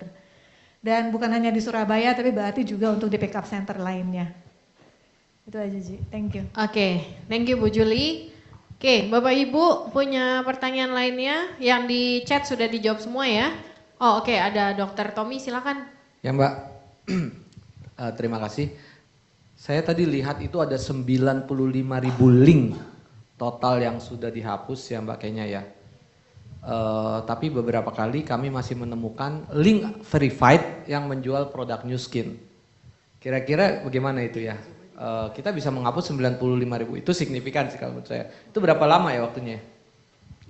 Dan bukan hanya di Surabaya tapi berarti juga untuk di pick up center lainnya. Itu aja Ji, thank you. Oke, thank you Bu Juli. Oke, Bapak Ibu punya pertanyaan lainnya yang di chat sudah dijawab semua ya. Oh oke, ada Dr. Tommy silakan. Ya Mbak. Terima kasih. Saya tadi lihat itu ada 95.000 link total yang sudah dihapus ya Mbak Kenya ya. Tapi beberapa kali kami masih menemukan link verified yang menjual produk New Skin. Kira-kira bagaimana itu ya? Kita bisa menghapus 95.000, itu signifikan sih kalau menurut saya. Itu berapa lama ya waktunya?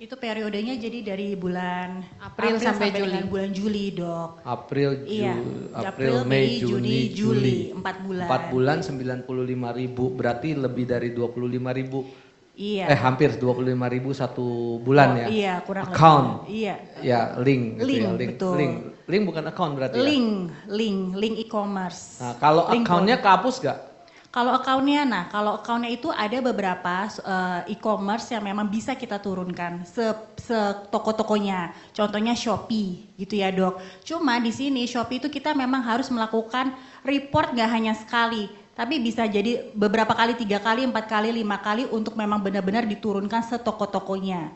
Itu periodenya jadi dari bulan April sampai Juli. Bulan Juli Dok. April, Iya, April, Mei, Juni, Juli. 4 bulan. 4 bulan 95.000, berarti lebih dari 25.000. Iya. Hampir 25.000 satu bulan ya. Iya, kurang account. lebih. Iya. Ya, link gitu Link, ya, link. betul. Link bukan account berarti Link e-commerce. ya. Nah, kalau accountnya kehapus gak? Kalau accountnya itu ada beberapa e-commerce yang memang bisa kita turunkan toko-tokonya. Contohnya Shopee gitu ya Dok. Cuma di sini Shopee itu kita memang harus melakukan report gak hanya sekali. Tapi bisa jadi beberapa kali, 3 kali, 4 kali, 5 kali untuk memang benar-benar diturunkan setoko-tokonya.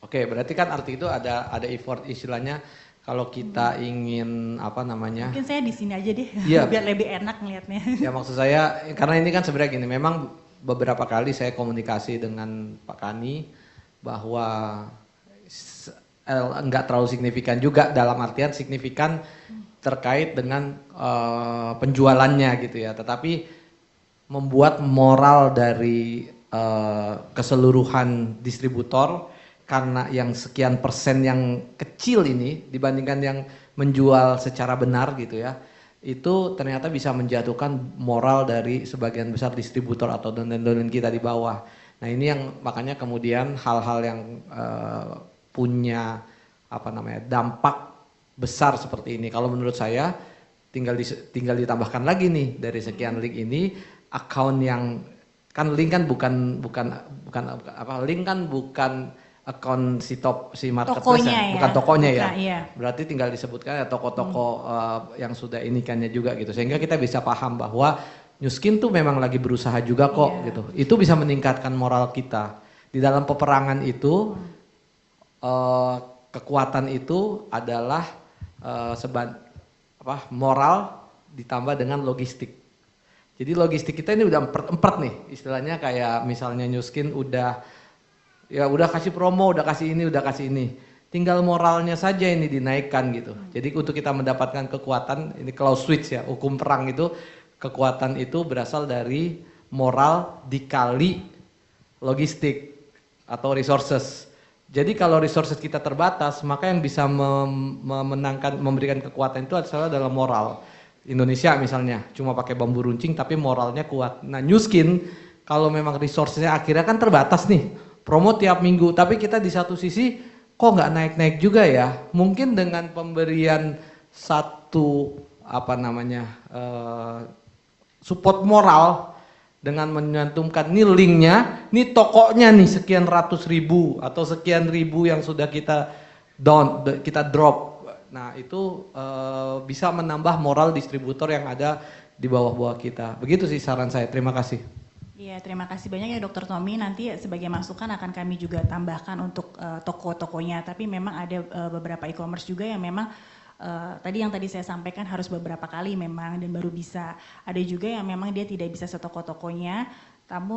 Oke, berarti kan arti itu ada effort istilahnya. Kalau kita ingin apa namanya? Mungkin saya di sini aja deh, ya, biar lebih enak ngelihatnya. Ya maksud saya, karena ini kan sebenarnya gini, memang beberapa kali saya komunikasi dengan Pak Kani bahwa enggak terlalu signifikan juga, dalam artian signifikan terkait dengan penjualannya gitu ya. Tetapi membuat moral dari keseluruhan distributor. Karena yang sekian persen yang kecil ini dibandingkan yang menjual secara benar gitu ya, itu ternyata bisa menjatuhkan moral dari sebagian besar distributor atau donen-donen kita di bawah. Nah ini yang makanya kemudian hal-hal yang punya apa namanya dampak besar seperti ini. Kalau menurut saya tinggal ditambahkan lagi nih dari sekian link ini account yang kan link kan bukan link kan bukan akun si marketplace ya, bukan tokonya ya. Iya. Berarti tinggal disebutkan ya toko-toko yang sudah inikannya juga gitu. Sehingga kita bisa paham bahwa New Skin tuh memang lagi berusaha juga kok gitu. Itu bisa meningkatkan moral kita. Di dalam peperangan itu kekuatan itu adalah moral ditambah dengan logistik. Jadi logistik kita ini udah empat nih, istilahnya kayak misalnya New Skin udah kasih promo, udah kasih ini. Tinggal moralnya saja ini dinaikkan gitu. Jadi untuk kita mendapatkan kekuatan, ini kalau switch ya, hukum perang itu, kekuatan itu berasal dari moral dikali logistik atau resources. Jadi kalau resources kita terbatas, maka yang bisa memberikan kekuatan itu adalah dalam moral. Indonesia misalnya, cuma pakai bambu runcing tapi moralnya kuat. Nah New Skin, kalau memang resourcesnya akhirnya kan terbatas nih, promo tiap minggu, tapi kita di satu sisi kok nggak naik-naik juga ya. Mungkin dengan pemberian satu support moral dengan menyantumkan nih linknya, nih tokonya nih sekian ratus ribu atau sekian ribu yang sudah kita drop. Nah itu bisa menambah moral distributor yang ada di bawah-bawah kita. Begitu sih saran saya. Terima kasih. Iya, terima kasih banyak ya Dokter Tommy. Nanti sebagai masukan akan kami juga tambahkan untuk toko-tokonya. Tapi memang ada beberapa e-commerce juga yang memang tadi yang tadi saya sampaikan harus beberapa kali memang dan baru bisa. Ada juga yang memang dia tidak bisa setoko-tokonya,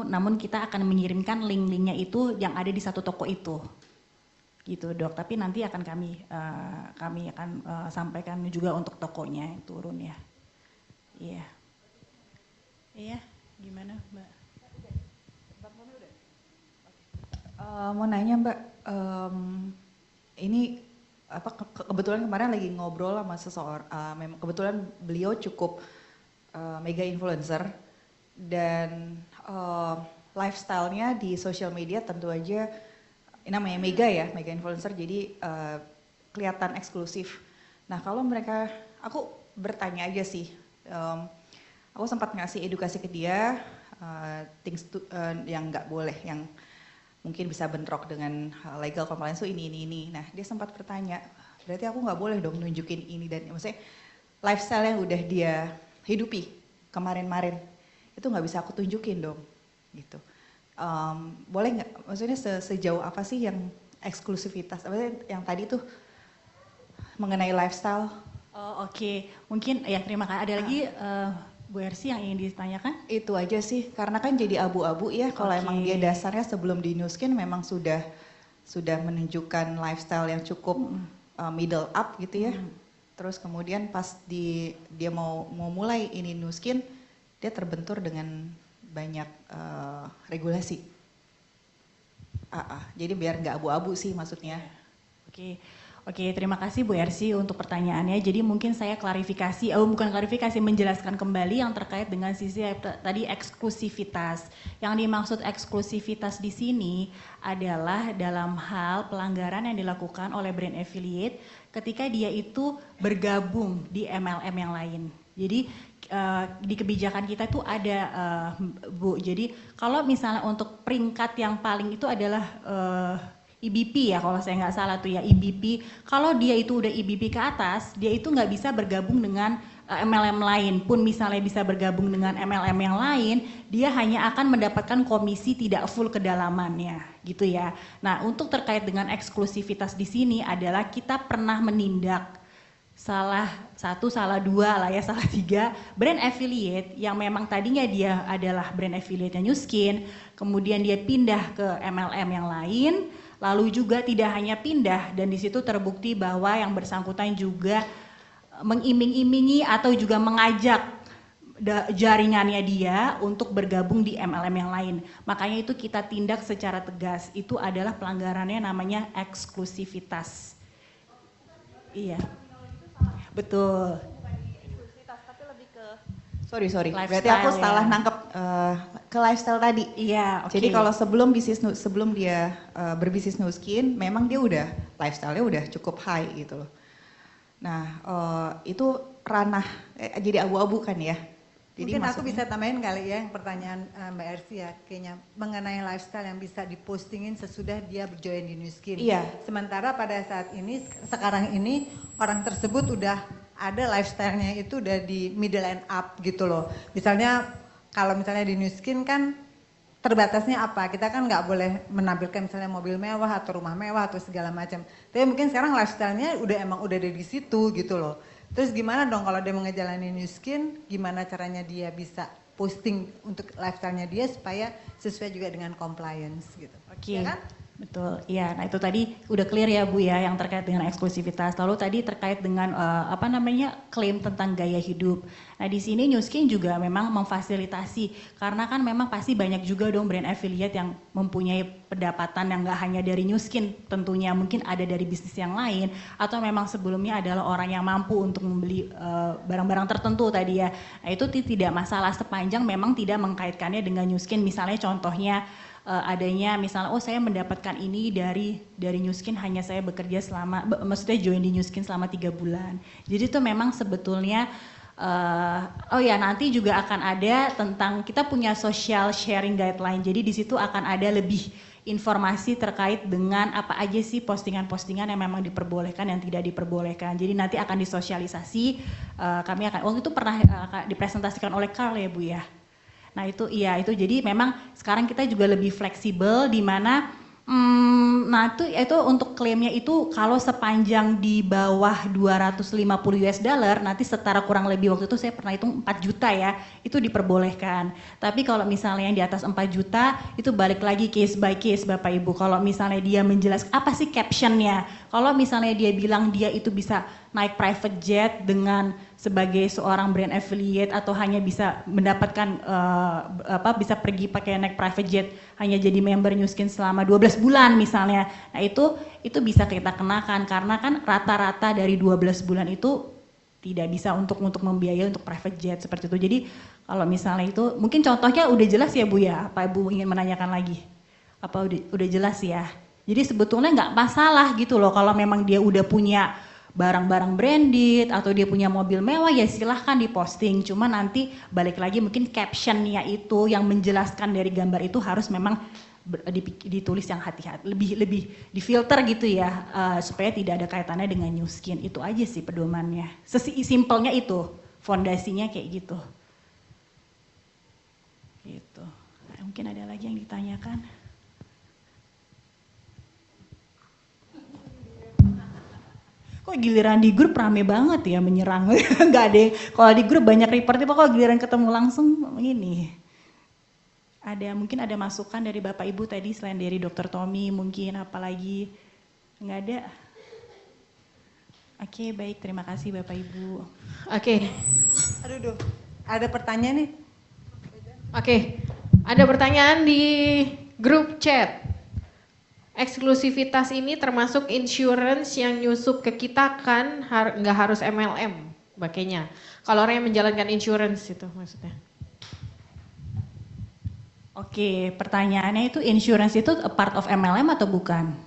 namun kita akan mengirimkan link-linknya itu yang ada di satu toko itu. Gitu Dok, tapi nanti akan kami akan sampaikan juga untuk tokonya yang turun ya. Iya. Iya, gimana Mbak? Mau nanya Mbak, ini kebetulan kemarin lagi ngobrol sama seseorang, memang kebetulan beliau cukup mega influencer dan lifestyle-nya di social media tentu aja namanya mega influencer, jadi kelihatan eksklusif. Nah kalau mereka, aku bertanya aja sih, aku sempat ngasih edukasi ke dia, yang nggak boleh, yang mungkin bisa bentrok dengan legal compliance itu ini. Nah dia sempat bertanya, berarti aku nggak boleh dong nunjukin ini dan maksudnya lifestyle yang udah dia hidupi kemarin-marin itu nggak bisa aku tunjukin dong, gitu. Boleh nggak? Maksudnya sejauh apa sih yang eksklusivitas? Maksudnya yang tadi tuh mengenai lifestyle. Oh oke. Mungkin ya terima kasih. Ada lagi Bu Ersi yang ingin ditanyakan? Itu aja sih, karena kan jadi abu-abu ya kalau emang dia dasarnya sebelum di Nuskin memang sudah menunjukkan lifestyle yang cukup middle up gitu ya. Terus kemudian pas dia mau mulai ini Nuskin, dia terbentur dengan banyak regulasi. Jadi biar nggak abu-abu sih maksudnya. Oke, terima kasih Bu Ersi untuk pertanyaannya. Jadi mungkin saya menjelaskan kembali yang terkait dengan sisi tadi eksklusivitas. Yang dimaksud eksklusivitas di sini adalah dalam hal pelanggaran yang dilakukan oleh brand affiliate ketika dia itu bergabung di MLM yang lain. Jadi di kebijakan kita itu ada Bu. Jadi kalau misalnya untuk peringkat yang paling itu adalah IBP ya kalau saya nggak salah tuh ya IBP. Kalau dia itu udah IBP ke atas, dia itu nggak bisa bergabung dengan MLM lain. Pun misalnya bisa bergabung dengan MLM yang lain, dia hanya akan mendapatkan komisi tidak full kedalamannya, gitu ya. Nah untuk terkait dengan eksklusivitas di sini adalah kita pernah menindak salah satu, salah dua lah ya, salah tiga brand affiliate yang memang tadinya dia adalah brand affiliate-nya Nuskin, kemudian dia pindah ke MLM yang lain. Lalu juga tidak hanya pindah dan di situ terbukti bahwa yang bersangkutan juga mengiming-imingi atau juga mengajak jaringannya dia untuk bergabung di MLM yang lain. Makanya itu kita tindak secara tegas. Itu adalah pelanggarannya namanya eksklusivitas. Iya. Betul. Sorry. Berarti aku salah nangkep ke lifestyle tadi. Iya, oke. Jadi kalau sebelum dia berbisnis Nuskin, memang dia udah lifestyle-nya udah cukup high gitu loh. Nah, itu ranah jadi abu-abu kan ya. Jadi mungkin aku bisa tambahin kali ya yang pertanyaan Mbak Ersi ya, kayaknya mengenai lifestyle yang bisa dipostingin sesudah dia berjoin di Nuskin. Iya. Sementara pada saat ini, sekarang ini orang tersebut udah ada lifestyle-nya itu udah di middle and up gitu loh. Misalnya kalau misalnya di Nuskin kan terbatasnya apa? Kita kan nggak boleh menampilkan misalnya mobil mewah atau rumah mewah atau segala macam. Tapi mungkin sekarang lifestyle-nya udah ada di situ gitu loh. Terus gimana dong kalau dia mau ngejalanin Nuskin, gimana caranya dia bisa posting untuk lifestyle-nya dia supaya sesuai juga dengan compliance gitu. Oke. Ya kan? Betul, iya. Nah itu tadi udah clear ya Bu ya yang terkait dengan eksklusivitas. Lalu tadi terkait dengan klaim tentang gaya hidup. Nah di sini Nuskin juga memang memfasilitasi karena kan memang pasti banyak juga dong brand affiliate yang mempunyai pendapatan yang nggak hanya dari Nuskin, tentunya mungkin ada dari bisnis yang lain atau memang sebelumnya adalah orang yang mampu untuk membeli barang-barang tertentu tadi ya. Nah itu tidak masalah sepanjang memang tidak mengkaitkannya dengan Nuskin. Misalnya contohnya adanya misalnya saya mendapatkan ini dari Nuskin hanya saya bekerja maksudnya join di Nuskin selama 3 bulan. Jadi itu memang sebetulnya nanti juga akan ada tentang kita punya social sharing guideline. Jadi di situ akan ada lebih informasi terkait dengan apa aja sih postingan-postingan yang memang diperbolehkan yang tidak diperbolehkan. Jadi nanti akan disosialisasi, kami akan waktu itu pernah dipresentasikan oleh Carl ya Bu ya. Nah itu iya, itu jadi memang sekarang kita juga lebih fleksibel di mana nah itu untuk klaimnya itu kalau sepanjang di bawah 250 US dollar nanti setara kurang lebih waktu itu saya pernah hitung 4 juta ya, itu diperbolehkan. Tapi kalau misalnya yang di atas 4 juta itu balik lagi case by case Bapak Ibu. Kalau misalnya dia menjelaskan apa sih captionnya, kalau misalnya dia bilang dia itu bisa naik private jet dengan sebagai seorang brand affiliate atau hanya bisa mendapatkan bisa pergi pakai naik private jet hanya jadi member New Skin selama 12 bulan misalnya. Nah itu bisa kita kenakan karena kan rata-rata dari 12 bulan itu tidak bisa untuk membiayai untuk private jet seperti itu. Jadi kalau misalnya itu mungkin contohnya udah jelas ya Bu ya, apa Ibu ingin menanyakan lagi? Apa udah jelas ya? Jadi sebetulnya nggak masalah gitu loh kalau memang dia udah punya barang-barang branded atau dia punya mobil mewah ya silahkan diposting. Cuma nanti balik lagi mungkin captionnya itu yang menjelaskan dari gambar itu harus memang ditulis yang hati-hati, lebih difilter gitu ya supaya tidak ada kaitannya dengan New Skin. Itu aja sih pedomannya. Simpelnya itu, fondasinya kayak gitu. Gitu. Mungkin ada lagi yang ditanyakan. Kok giliran di grup rame banget ya menyerang, nggak ada. Kalau di grup banyak report, kok giliran ketemu langsung ini. Mungkin ada masukan dari Bapak Ibu tadi selain dari Dr. Tommy mungkin apalagi nggak ada. Oke, baik, terima kasih Bapak Ibu. Oke. Aduh, ada pertanyaan nih. Oke, ada pertanyaan di grup chat. Eksklusivitas ini termasuk insurance yang nyusup ke kita kan nggak harus MLM makanya. Kalau orang yang menjalankan insurance itu maksudnya. Oke, pertanyaannya itu insurance itu a part of MLM atau bukan?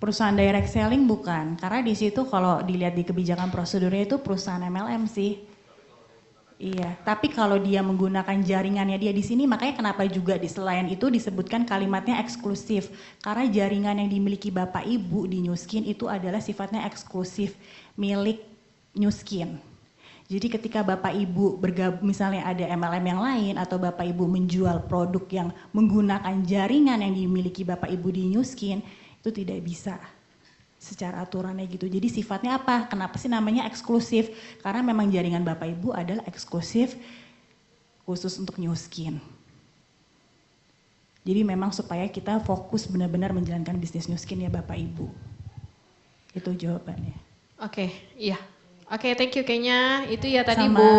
Perusahaan direct selling bukan, karena di situ kalau dilihat di kebijakan prosedurnya itu perusahaan MLM sih. Iya, tapi kalau dia menggunakan jaringannya dia di sini, makanya kenapa juga di selain itu disebutkan kalimatnya eksklusif. Karena jaringan yang dimiliki Bapak Ibu di New Skin itu adalah sifatnya eksklusif milik New Skin. Jadi ketika Bapak Ibu bergabung, misalnya ada MLM yang lain atau Bapak Ibu menjual produk yang menggunakan jaringan yang dimiliki Bapak Ibu di New Skin, itu tidak bisa. Secara aturannya gitu. Jadi sifatnya apa? Kenapa sih namanya eksklusif? Karena memang jaringan Bapak Ibu adalah eksklusif khusus untuk New Skin. Jadi memang supaya kita fokus benar-benar menjalankan bisnis New Skin ya Bapak Ibu. Itu jawabannya. Oke, iya. Oke, thank you. Kayaknya itu ya tadi Sama. Bu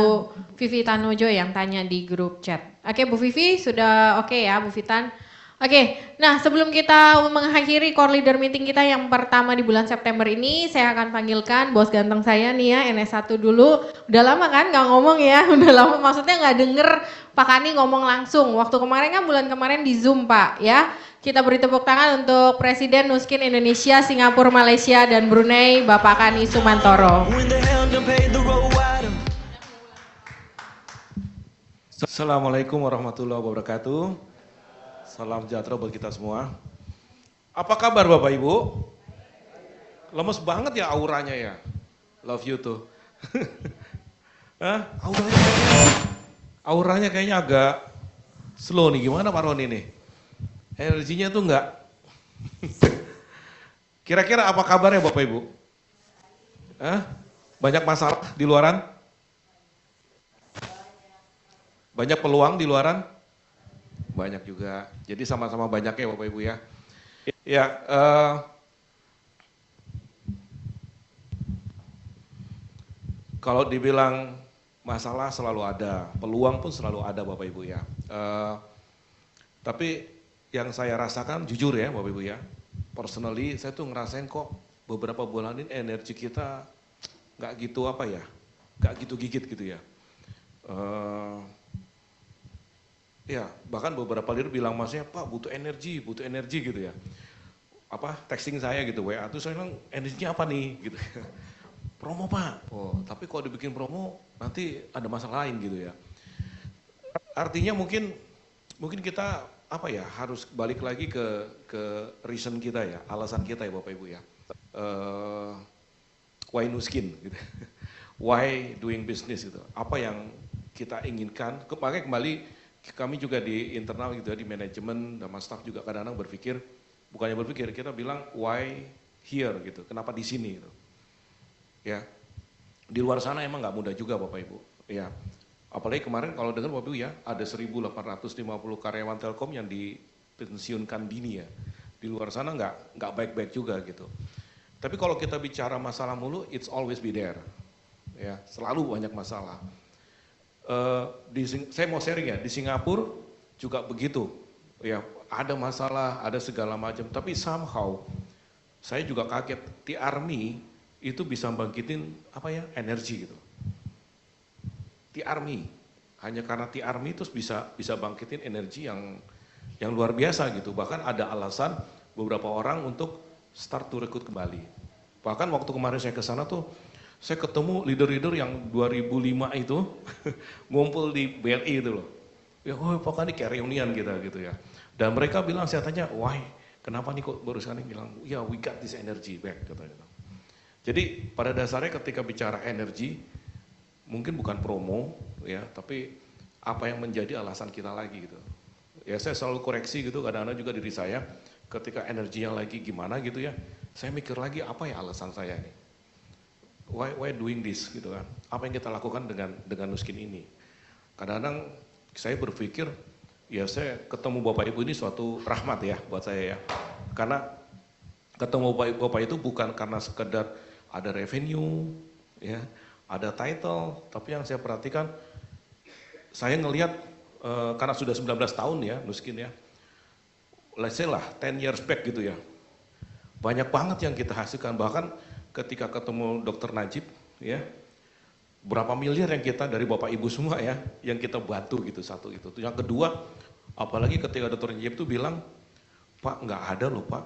Vivi Tanojo yang tanya di grup chat. Oke, Bu Vivi sudah oke ya Bu Vitan. Oke, nah sebelum kita mengakhiri core leader meeting kita yang pertama di bulan September ini, saya akan panggilkan bos ganteng saya nih ya, NS1 dulu. Udah lama kan nggak ngomong ya, udah lama maksudnya nggak denger Pak Kani ngomong langsung. Waktu kemarin kan bulan kemarin di Zoom Pak ya. Kita beri tepuk tangan untuk Presiden New Skin Indonesia, Singapura, Malaysia, dan Brunei, Bapak Kani Sumantoro. Assalamualaikum warahmatullahi wabarakatuh. Salam sejahtera buat kita semua. Apa kabar Bapak Ibu? Lemes banget ya auranya ya. Love you tuh. Hah? Auranya kayaknya agak slow nih. Gimana Pak Roni nih? Energinya tuh enggak. Kira-kira apa kabarnya Bapak Ibu? Hah? Banyak masalah di luaran? Banyak peluang di luaran? Banyak juga. Jadi sama-sama banyaknya Bapak Ibu ya. Ya, kalau dibilang masalah selalu ada, peluang pun selalu ada Bapak Ibu ya. Tapi yang saya rasakan jujur ya Bapak Ibu ya, personally saya tuh ngerasain kok beberapa bulan ini energi kita nggak gitu apa ya, nggak gitu gigit gitu ya. Ya, bahkan beberapa leader bilang masnya, Pak butuh energi gitu ya. Apa, texting saya gitu, WA, terus saya bilang energinya apa nih gitu. Promo Pak, oh tapi kalau dibikin promo nanti ada masalah lain gitu ya. Artinya mungkin kita apa ya, harus balik lagi ke reason kita ya, alasan kita ya Bapak Ibu ya. Why New Skin gitu. Why doing business gitu. Apa yang kita inginkan. Makanya kembali kami juga di internal gitu ya, di manajemen dan staff juga kadang-kadang berpikir, bukannya berpikir, kita bilang why here gitu, kenapa di sini gitu. Ya, di luar sana emang nggak mudah juga Bapak Ibu. Ya, apalagi kemarin kalau dengar Bapak Ibu ya, ada 1.850 karyawan Telkom yang dipensiunkan dini ya. Di luar sana nggak baik-baik juga gitu. Tapi kalau kita bicara masalah mulu, it's always be there. Ya, selalu banyak masalah. Saya mau sharing ya, di Singapura juga begitu. Ya, ada masalah, ada segala macam. Tapi somehow saya juga kaget, di army itu bisa bangkitin energi gitu. Di army, hanya karena di army terus bisa bangkitin energi yang luar biasa gitu. Bahkan ada alasan beberapa orang untuk start to recruit kembali. Bahkan waktu kemarin saya ke sana tuh, saya ketemu leader-leader yang 2005 itu ngumpul di BRI itu loh. Ya, pokoknya kayak reunian kita gitu ya. Dan mereka bilang, saya tanya, why? Kenapa nih kok baru sekali bilang, ya we got this energy back katanya. Jadi pada dasarnya ketika bicara energi, mungkin bukan promo ya, tapi apa yang menjadi alasan kita lagi gitu. Ya saya selalu koreksi gitu, kadang-kadang juga diri saya, ketika energinya lagi gimana gitu ya, saya mikir lagi apa ya alasan saya nih. Why doing this gitu kan? Apa yang kita lakukan dengan Nuskin ini? Kadang-kadang saya berpikir, ya saya ketemu Bapak Ibu ini suatu rahmat ya buat saya ya. Karena ketemu Bapak itu bukan karena sekedar ada revenue, ya, ada title, tapi yang saya perhatikan, saya ngelihat karena sudah 19 tahun ya Nuskin ya, let's say lah 10 years back gitu ya, banyak banget yang kita hasilkan. Bahkan ketika ketemu Dr. Najib ya, berapa miliar yang kita dari Bapak Ibu semua ya, yang kita bantu gitu, satu itu. Yang kedua, apalagi ketika Dr. Najib tuh bilang, Pak nggak ada loh Pak,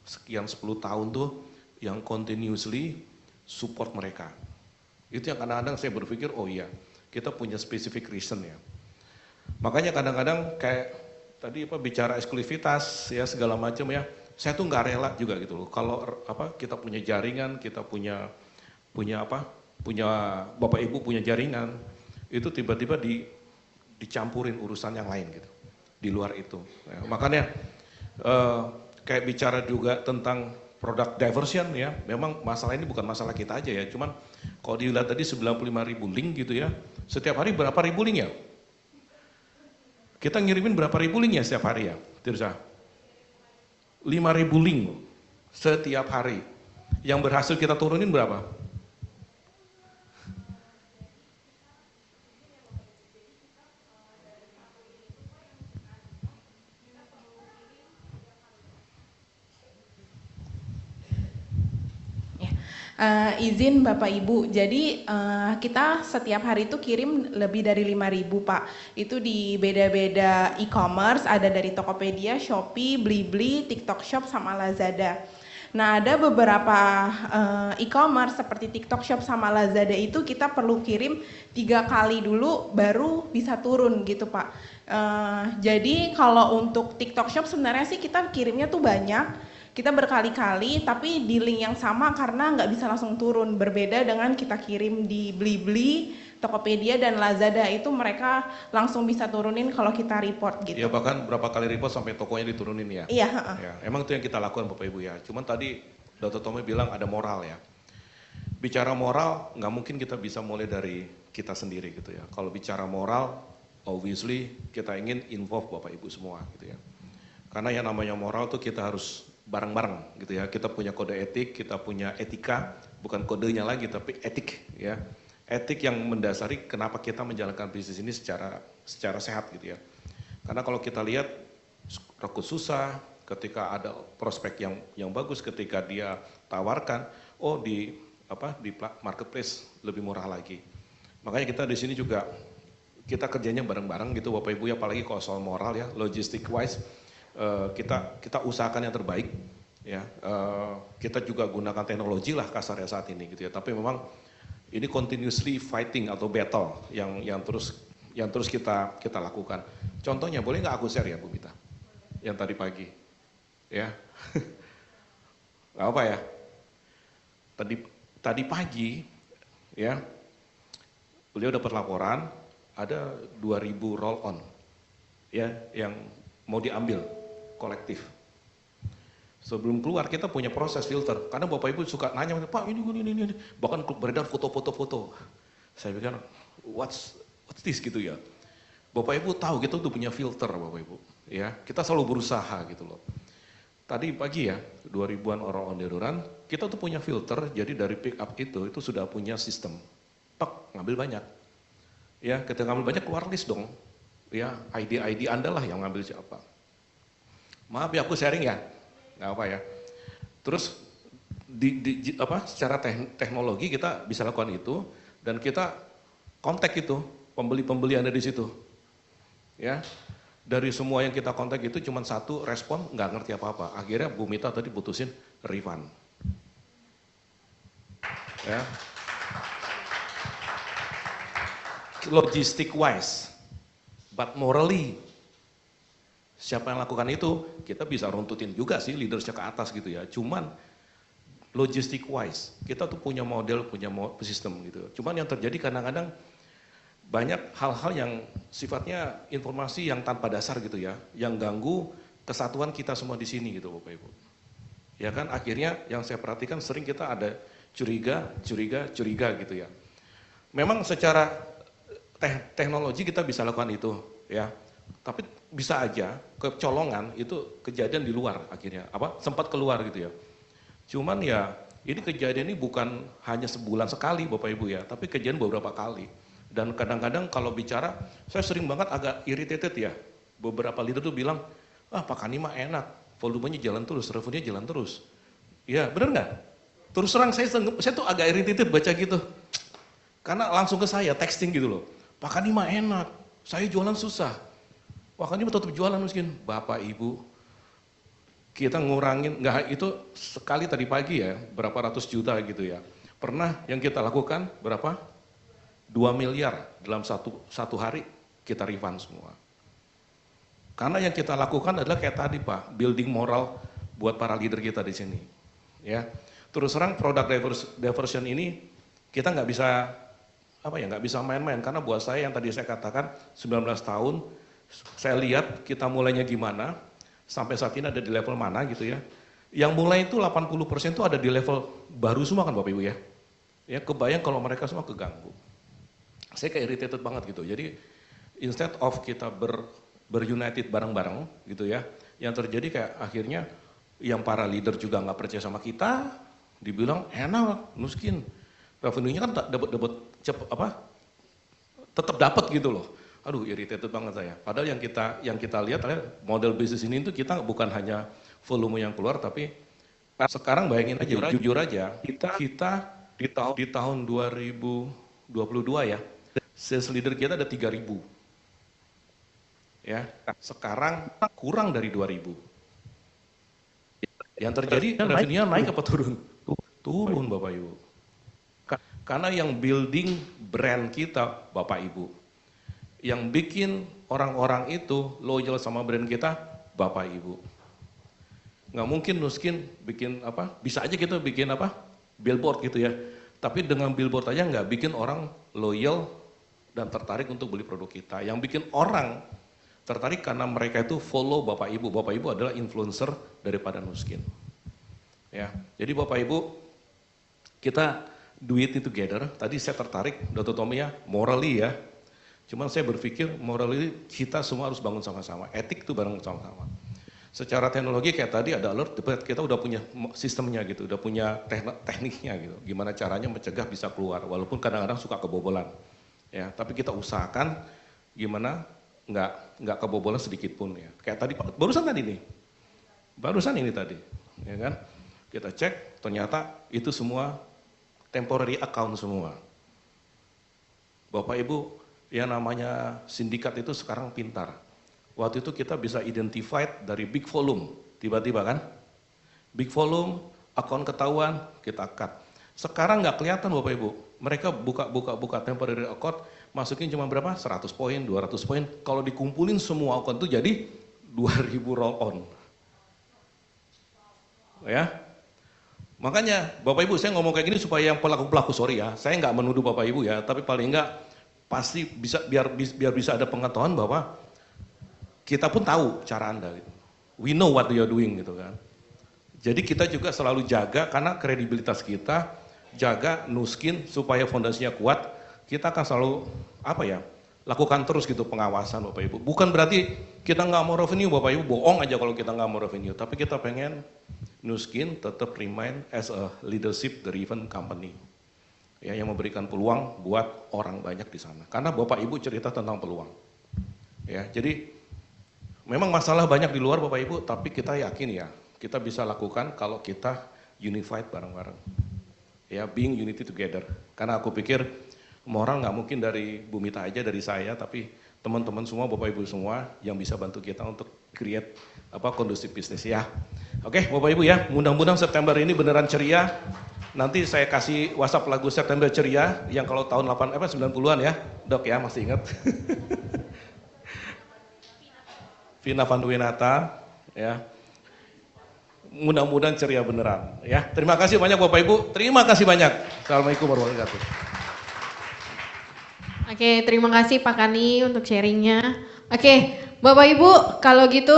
sekian 10 tahun tuh yang continuously support mereka. Itu yang kadang-kadang saya berpikir, oh iya, kita punya specific reason ya. Makanya kadang-kadang kayak tadi bicara eksklusivitas ya segala macam ya, saya tuh nggak rela juga gitu loh. Kalau kita punya jaringan, kita punya Bapak Ibu punya jaringan, itu tiba-tiba dicampurin urusan yang lain gitu, di luar itu. Ya, makanya kayak bicara juga tentang product diversion ya, memang masalah ini bukan masalah kita aja ya, cuman kalau dilihat tadi 95.000 link gitu ya, setiap hari berapa ribu link ya? Kita ngirimin berapa ribu link ya setiap hari ya, Tirza? 5.000 link setiap hari. Yang berhasil kita turunin berapa? Izin Bapak Ibu, jadi kita setiap hari itu kirim lebih dari 5.000 Pak. Itu di beda-beda e-commerce, ada dari Tokopedia, Shopee, Blibli, TikTok Shop, sama Lazada. Nah ada beberapa e-commerce seperti TikTok Shop sama Lazada itu kita perlu kirim 3 kali dulu baru bisa turun gitu Pak. Jadi kalau untuk TikTok Shop sebenarnya sih kita kirimnya tuh banyak. Kita berkali-kali tapi di link yang sama karena nggak bisa langsung turun. Berbeda dengan kita kirim di Blibli, Tokopedia dan Lazada itu mereka langsung bisa turunin kalau kita report gitu. Ya bahkan berapa kali report sampai tokonya diturunin ya. Iya. Ya, emang itu yang kita lakukan Bapak Ibu ya. Cuman tadi Dr. Tommy bilang ada moral ya. Bicara moral nggak mungkin kita bisa mulai dari kita sendiri gitu ya. Kalau bicara moral, obviously kita ingin involve Bapak Ibu semua gitu ya. Karena yang namanya moral tuh kita harus bareng-bareng gitu ya. Kita punya kode etik, kita punya etika, bukan kodenya lagi tapi etik ya. Etik yang mendasari kenapa kita menjalankan bisnis ini secara sehat gitu ya. Karena kalau kita lihat rekrut susah, ketika ada prospek yang bagus, ketika dia tawarkan, oh di marketplace lebih murah lagi. Makanya kita di sini juga kita kerjanya bareng-bareng gitu Bapak Ibu ya, apalagi kalau soal moral ya, logistic wise. Kita usahakan yang terbaik ya, kita juga gunakan teknologi lah kasarnya saat ini gitu ya, tapi memang ini continuously fighting atau battle yang terus kita lakukan. Contohnya boleh nggak aku share ya Bu Mita, yang tadi pagi ya. Nggak apa ya, tadi pagi ya, beliau dapat laporan ada 2000 roll on ya yang mau diambil kolektif. Sebelum keluar kita punya proses filter, karena Bapak Ibu suka nanya, Pak ini, bahkan beredar foto-foto. Saya pikir, what's this gitu ya. Bapak Ibu tahu kita tuh punya filter Bapak Ibu, ya kita selalu berusaha gitu loh. Tadi pagi ya, 2000-an orang on deodoran, kita tuh punya filter, jadi dari pick up itu sudah punya sistem. Tok, ngambil banyak. Ya, ketika ngambil banyak keluar list dong. Ya, ID Anda lah yang ngambil siapa. Maaf ya, aku sharing ya. Nggak apa ya. Terus secara teknologi kita bisa lakukan itu dan kita kontak itu pembeli-pembeli Anda di situ. Ya. Dari semua yang kita kontak itu cuma satu respon nggak ngerti apa-apa. Akhirnya Bu Mita tadi putusin refund. Ya. Logistic wise, but morally, siapa yang lakukan itu kita bisa runtutin juga sih leadersnya ke atas gitu ya. Cuman logistic wise, kita tuh punya model, punya sistem gitu. Cuman yang terjadi kadang-kadang banyak hal-hal yang sifatnya informasi yang tanpa dasar gitu ya, yang ganggu kesatuan kita semua di sini gitu Bapak Ibu. Ya kan akhirnya yang saya perhatikan sering kita ada curiga gitu ya. Memang secara teknologi kita bisa lakukan itu ya, tapi bisa aja kecolongan itu kejadian di luar akhirnya, sempat keluar gitu ya. Cuman ya ini kejadian ini bukan hanya sebulan sekali Bapak Ibu ya, tapi kejadian beberapa kali. Dan kadang-kadang kalau bicara, saya sering banget agak irritated ya. Beberapa leader tuh bilang, Pak Kani mah enak, volumenya jalan terus, revenue jalan terus. Ya bener nggak? Terus terang saya tuh agak irritated baca gitu. Karena langsung ke saya, texting gitu loh. Pak Kani mah enak, saya jualan susah. Pak Kani mah tetap jualan miskin. Bapak Ibu, kita ngurangin, nggak itu sekali tadi pagi ya, berapa ratus juta gitu ya. Pernah yang kita lakukan berapa? 2 miliar dalam satu hari kita refund semua. Karena yang kita lakukan adalah kayak tadi Pak, building moral buat para leader kita di sini. Ya, terus terang produk diversion ini kita nggak bisa main-main karena buat saya yang tadi saya katakan 19 tahun, saya lihat kita mulainya gimana, sampai saat ini ada di level mana gitu ya. Yang mulai itu 80% itu ada di level baru semua kan Bapak Ibu ya. Ya kebayang kalau mereka semua keganggu. Saya kayak irritated banget gitu. Jadi instead of kita berunited bareng-bareng gitu ya, yang terjadi kayak akhirnya yang para leader juga nggak percaya sama kita, dibilang enak, miskin, revenue-nya kan tetap dapat gitu loh. Aduh irritated banget saya. Padahal yang kita lihat model bisnis ini itu kita bukan hanya volume yang keluar, tapi sekarang bayangin aja, jujur aja, kita di tahun 2022 ya. Sales leader kita ada 3.000. Ya, sekarang kurang dari 2.000. Yang terjadi revenue-nya naik apa turun? Turun Bapak Ibu. Karena yang building brand kita Bapak Ibu. Yang bikin orang-orang itu loyal sama brand kita Bapak Ibu. Nggak mungkin Nuskin bikin bisa aja kita bikin billboard gitu ya. Tapi dengan billboard aja nggak bikin orang loyal dan tertarik untuk beli produk kita. Yang bikin orang tertarik karena mereka itu follow Bapak Ibu. Bapak Ibu adalah influencer daripada Nuskin. Ya, jadi Bapak Ibu, kita do it together. Tadi saya tertarik, Dr. Tommy ya, morally ya. Cuman saya berpikir morally kita semua harus bangun sama-sama. Etik itu bareng sama-sama. Secara teknologi kayak tadi ada alert, kita udah punya sistemnya gitu, udah punya tekniknya gitu. Gimana caranya mencegah bisa keluar, walaupun kadang-kadang suka kebobolan. Ya, tapi kita usahakan gimana nggak kebobolan sedikit pun ya. Kayak tadi barusan ini tadi, ya kan? Kita cek ternyata itu semua temporary account semua. Bapak Ibu, yang namanya sindikat itu sekarang pintar. Waktu itu kita bisa identified dari big volume, tiba-tiba kan? Big volume, akun ketahuan, kita cut. Sekarang nggak kelihatan Bapak Ibu. Mereka buka temporary account, masukin cuma berapa? 100 poin, 200 poin. Kalau dikumpulin semua account itu jadi 2.000 roll on. Ya. Makanya Bapak Ibu saya ngomong kayak gini supaya yang pelaku-pelaku, sorry ya, saya nggak menuduh Bapak Ibu ya, tapi paling nggak pasti bisa biar bisa ada pengetahuan bahwa kita pun tahu cara Anda gitu. We know what you are doing gitu kan. Jadi kita juga selalu jaga karena kredibilitas kita, jaga Nuskin supaya fondasinya kuat, kita akan selalu lakukan terus gitu pengawasan Bapak Ibu. Bukan berarti kita nggak mau revenue Bapak Ibu, bohong aja kalau kita nggak mau revenue. Tapi kita pengen Nuskin tetap remain as a leadership driven company. Ya, yang memberikan peluang buat orang banyak di sana. Karena Bapak Ibu cerita tentang peluang. Ya, jadi memang masalah banyak di luar Bapak Ibu, tapi kita yakin ya, kita bisa lakukan kalau kita unified bareng-bareng. Ya, being unity together. Karena aku pikir moral nggak mungkin dari Bu Mita aja, dari saya, tapi teman-teman semua, Bapak Ibu semua yang bisa bantu kita untuk create kondusif bisnis ya. Oke, Bapak Ibu ya, mudah-mudahan September ini beneran ceria. Nanti saya kasih WhatsApp lagu September ceria yang kalau tahun 90-an ya, Dok ya, masih ingat. Vina Vanduwinata ya. Mudah-mudahan ceria beneran ya. Terima kasih banyak Bapak Ibu. Terima kasih banyak. Assalamualaikum warahmatullahi wabarakatuh. Oke, terima kasih Pak Kani untuk sharingnya. Oke, Bapak Ibu, kalau gitu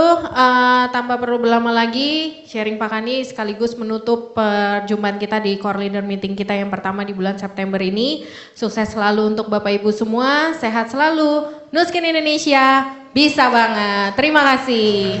tanpa perlu berlama lagi, sharing Pak Kani sekaligus menutup perjumpaan kita di Core Leader Meeting kita yang pertama di bulan September ini. Sukses selalu untuk Bapak Ibu semua, sehat selalu. Nuskin Indonesia bisa banget. Terima kasih.